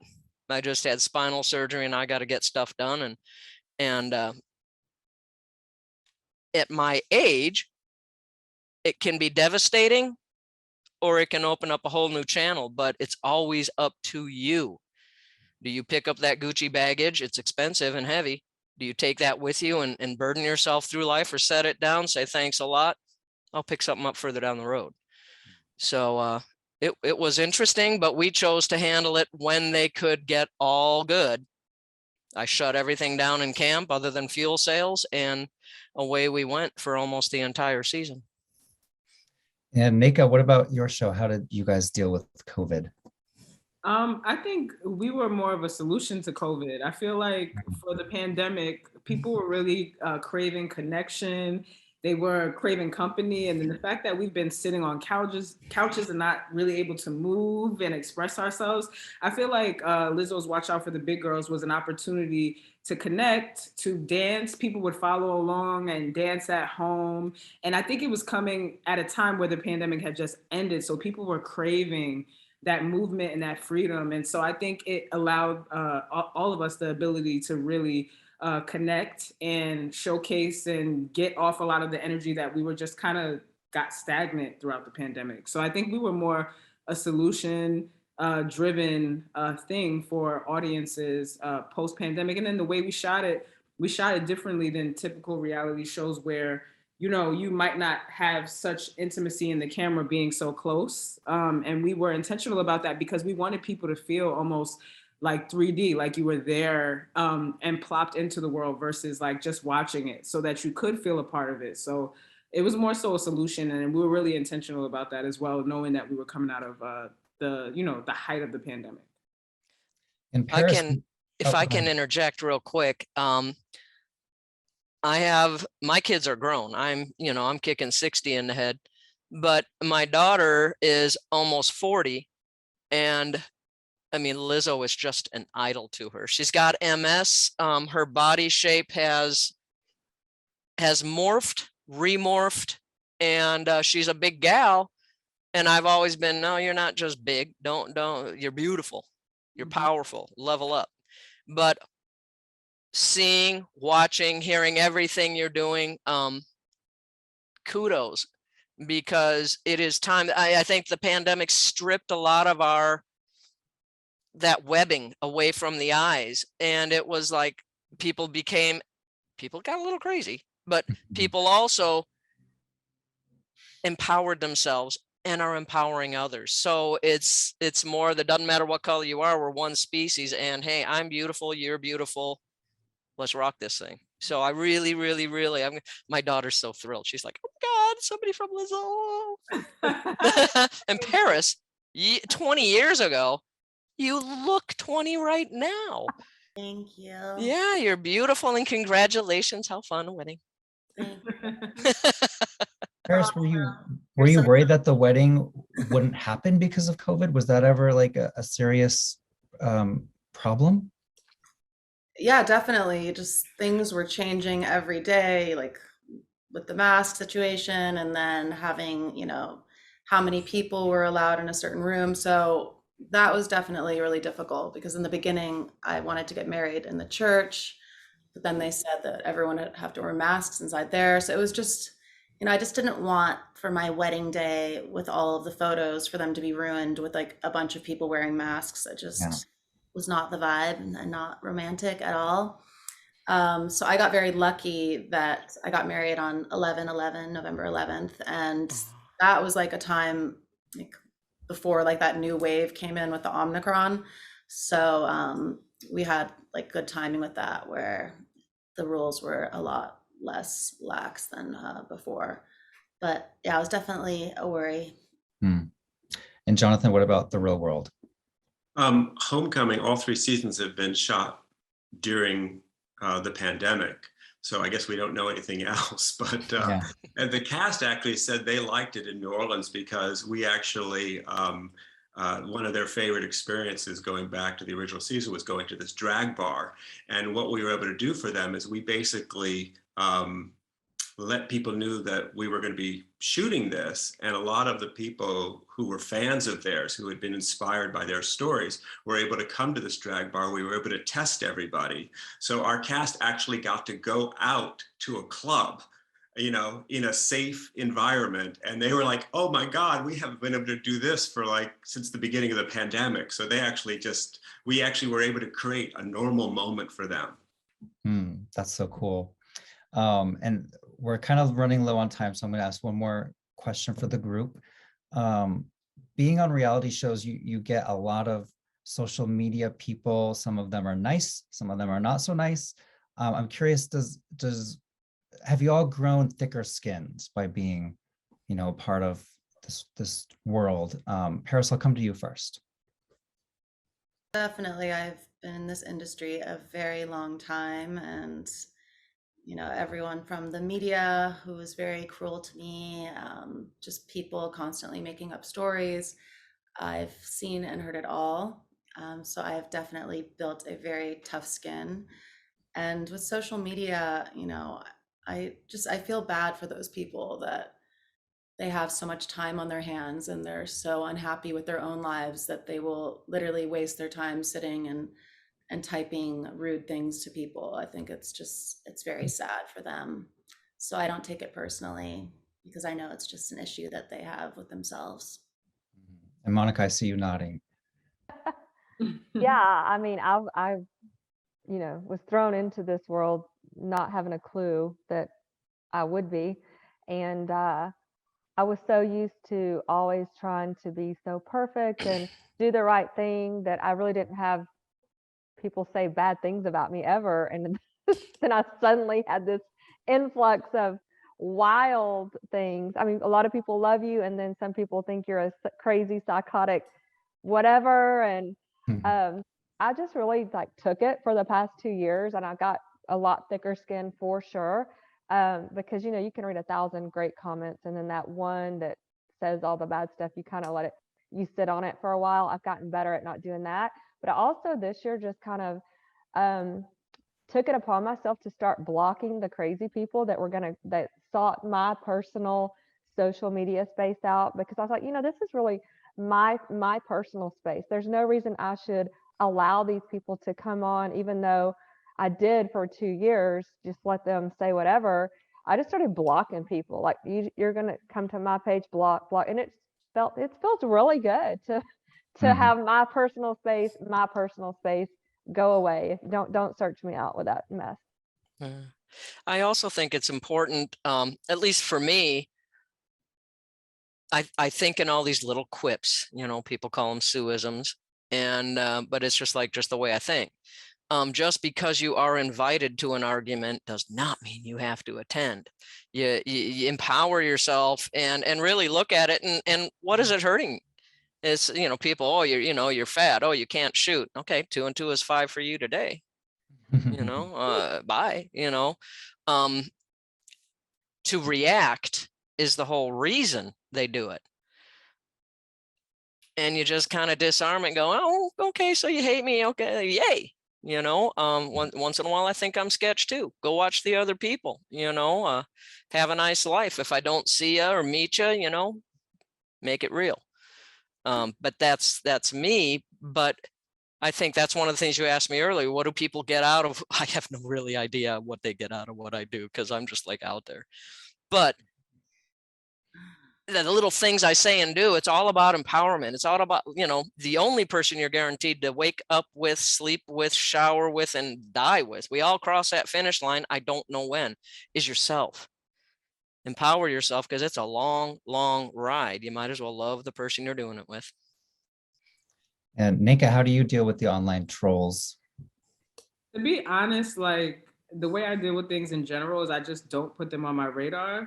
I just had spinal surgery and I got to get stuff done. And at my age, it can be devastating or it can open up a whole new channel, but it's always up to you. Do you pick up that Gucci baggage? It's expensive and heavy. Do you take that with you and burden yourself through life, or set it down, say thanks a lot, I'll pick something up further down the road? So it was interesting, but we chose to handle it when they could get all good. I shut everything down in camp other than fuel sales, and away we went for almost the entire season. And Nneka, what about your show? How did you guys deal with COVID? I think we were more of a solution to COVID. I feel like for the pandemic, people were really craving connection. They were craving company. And then the fact that we've been sitting on couches and not really able to move and express ourselves. I feel like Lizzo's Watch Out for the Big Grrrls was an opportunity to connect, to dance. People would follow along and dance at home. And I think it was coming at a time where the pandemic had just ended. So people were craving that movement and that freedom. And so I think it allowed all of us the ability to really connect and showcase and get off a lot of the energy that we were just kind of got stagnant throughout the pandemic. So I think we were more a solution driven thing for audiences post-pandemic. And then the way we shot it differently than typical reality shows where, you know, you might not have such intimacy in the camera being so close. And we were intentional about that because we wanted people to feel almost like 3D, like you were there and plopped into the world versus like just watching it, so that you could feel a part of it. So it was more so a solution, and we were really intentional about that as well, knowing that we were coming out of the height of the pandemic. In Paris, if I can interject real quick. my kids are grown. I'm kicking 60 in the head, but my daughter is almost 40. And I mean, Lizzo is just an idol to her. She's got MS. Her body shape has morphed, remorphed, and she's a big gal. And I've always been, no, you're not just big. Don't, you're beautiful. You're powerful. Level up. But seeing, watching, hearing everything you're doing, kudos, because it is time. I think the pandemic stripped a lot of that webbing away from the eyes. And it was like people got a little crazy, but people also empowered themselves and are empowering others. So it's more that doesn't matter what color you are, we're one species, and hey, I'm beautiful, you're beautiful, let's rock this thing. So I really, my daughter's so thrilled. She's like, oh my God, somebody from Lizzo. And Paris, 20 years ago, you look 20 right now. Thank you. Yeah, you're beautiful, and congratulations. How fun a wedding. Thank you. Paris, were you worried that the wedding wouldn't happen because of COVID? Was that ever like a serious problem? Yeah, definitely. Just things were changing every day, like with the mask situation, and then having, how many people were allowed in a certain room. So that was definitely really difficult, because in the beginning I wanted to get married in the church, but then they said that everyone would have to wear masks inside there. So it was just, I just didn't want for my wedding day with all of the photos for them to be ruined with like a bunch of people wearing masks. It just was not the vibe and not romantic at all. So I got very lucky that I got married on November 11th. And that was like a time like before like that new wave came in with the Omicron. So we had like good timing with that, where the rules were a lot less lax than before. But yeah, it was definitely a worry. And Jonathan, what about the real world? Homecoming, all 3 seasons have been shot during the pandemic. So I guess we don't know anything else, but and the cast actually said they liked it in New Orleans because we actually, one of their favorite experiences going back to the original season was going to this drag bar. And what we were able to do for them is we basically let people know that we were going to be shooting this. And a lot of the people who were fans of theirs, who had been inspired by their stories, were able to come to this drag bar. We were able to test everybody. So our cast actually got to go out to a club, in a safe environment. And they were like, oh my God, we haven't been able to do this for since the beginning of the pandemic. So we actually were able to create a normal moment for them. That's so cool. And we're kind of running low on time, so I'm going to ask one more question for the group. Being on reality shows, you get a lot of social media people. Some of them are nice, some of them are not so nice. I'm curious, have you all grown thicker skins by being, part of this world? Paris, I'll come to you first. Definitely, I've been in this industry a very long time, and everyone from the media who was very cruel to me, just people constantly making up stories. I've seen and heard it all. So I've definitely built a very tough skin. And with social media, I feel bad for those people that they have so much time on their hands and they're so unhappy with their own lives that they will literally waste their time sitting and typing rude things to people. I think it's very sad for them. So I don't take it personally, because I know it's just an issue that they have with themselves. And Monica, I see you nodding. Yeah, I mean, I was thrown into this world not having a clue that I would be. And I was so used to always trying to be so perfect and do the right thing that I really didn't have people say bad things about me ever. And then I suddenly had this influx of wild things. I mean, a lot of people love you, and then some people think you're a crazy, psychotic, whatever. And I just really took it for the past 2 years, and I got a lot thicker skin for sure. Because, you know, you can read 1,000 great comments, and then that one that says all the bad stuff, you kind of let it, you sit on it for a while. I've gotten better at not doing that. But I also this year just kind of took it upon myself to start blocking the crazy people that sought my personal social media space out, because I thought, you know, this is really my personal space. There's no reason I should allow these people to come on, even though I did for 2 years, just let them say whatever. I just started blocking people. Like, you're gonna come to my page, block, and it feels really good to have my personal space go away. Don't search me out with that mess. I also think it's important, at least for me, I think in all these little quips, you know, people call them suisms, and but it's just the way I think. Just because you are invited to an argument does not mean you have to attend. You empower yourself and really look at it, and what is it hurting? It's, you know, people, oh, you're fat, oh, you can't shoot. Okay, 2 and 2 is 5 for you today. You know, bye. You know, to react is the whole reason they do it. And you just kind of disarm it and go, oh, okay, so you hate me, okay, yay. You know, once in a while, I think I'm sketch too. Go watch the other people, you know, have a nice life. If I don't see you or meet you, you know, make it real. But that's me. But I think that's one of the things you asked me earlier. What do people get out of? I have no really idea what they get out of what I do, because I'm just like out there. But the little things I say and do, it's all about empowerment. It's all about, you know, the only person you're guaranteed to wake up with, sleep with, shower with, and die with. We all cross that finish line. I don't know when, is yourself. Empower yourself, because it's a long, long ride. You might as well love the person you're doing it with. And Nneka, how do you deal with the online trolls? To be honest, like, the way I deal with things in general is I just don't put them on my radar.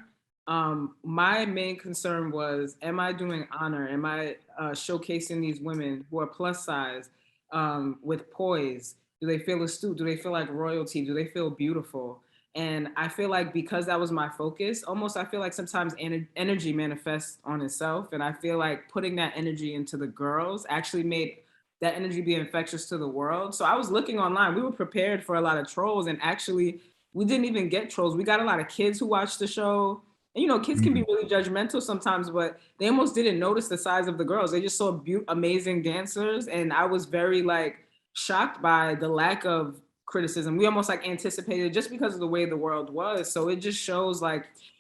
My main concern was, am I doing honor? Am I showcasing these women who are plus size with poise? Do they feel astute? Do they feel like royalty? Do they feel beautiful? And I feel like because that was my focus, almost I feel like sometimes energy manifests on itself. And I feel like putting that energy into the girls actually made that energy be infectious to the world. So I was looking online. We were prepared for a lot of trolls, and actually we didn't even get trolls. We got a lot of kids who watched the show. And, you know, kids can be really judgmental sometimes, but they almost didn't notice the size of the girls. They just saw amazing dancers. And I was very shocked by the lack of criticism. We almost anticipated, just because of the way the world was. So it just shows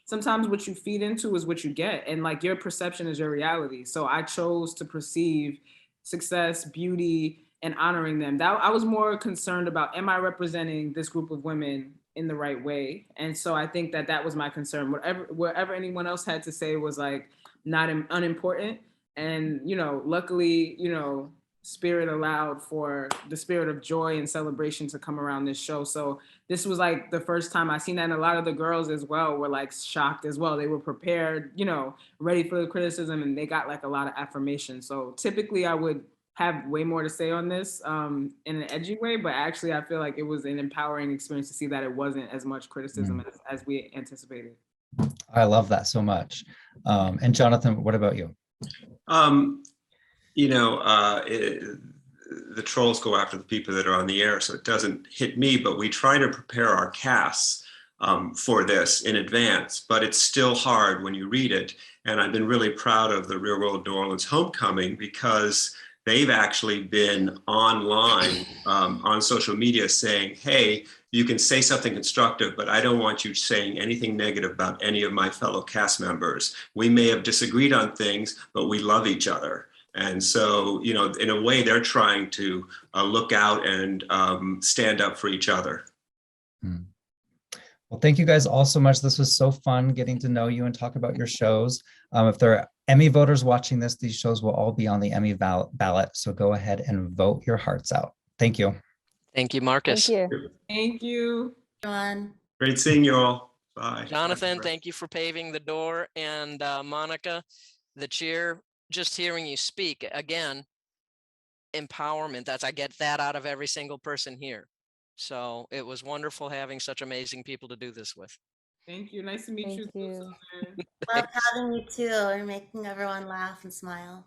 sometimes what you feed into is what you get, and your perception is your reality. So I chose to perceive success, beauty, and honoring them. That I was more concerned about, am I representing this group of women in the right way? And so I think that was my concern. Wherever anyone else had to say was not unimportant. And, you know, luckily, you know, Spirit allowed for the spirit of joy and celebration to come around this show. So this was the first time I seen that, and a lot of the girls as well were shocked as well. They were prepared, you know, ready for the criticism, and they got a lot of affirmation. So typically I would have way more to say on this in an edgy way, but actually I feel like it was an empowering experience to see that it wasn't as much criticism as we anticipated. I love that so much. And Jonathan, what about you? You know, the trolls go after the people that are on the air, so it doesn't hit me, but we try to prepare our casts for this in advance, but it's still hard when you read it. And I've been really proud of the Real World New Orleans Homecoming, because they've actually been online on social media saying, hey, you can say something constructive, but I don't want you saying anything negative about any of my fellow cast members. We may have disagreed on things, but we love each other. And so, you know, in a way, they're trying to look out and stand up for each other. Well, thank you guys all so much. This was so fun getting to know you and talk about your shows. If there are Emmy voters watching this, these shows will all be on the Emmy ballot. So go ahead and vote your hearts out. Thank you. Thank you, Marcus. Thank you. Thank you. John. Great seeing you all. Bye. Jonathan, thank you for paving the door. And Monica, the cheer, just hearing you speak again, empowerment. I get that out of every single person here. So it was wonderful having such amazing people to do this with. Thank you. Nice to meet Thank you. you. Susan. Love having you too. We're making everyone laugh and smile.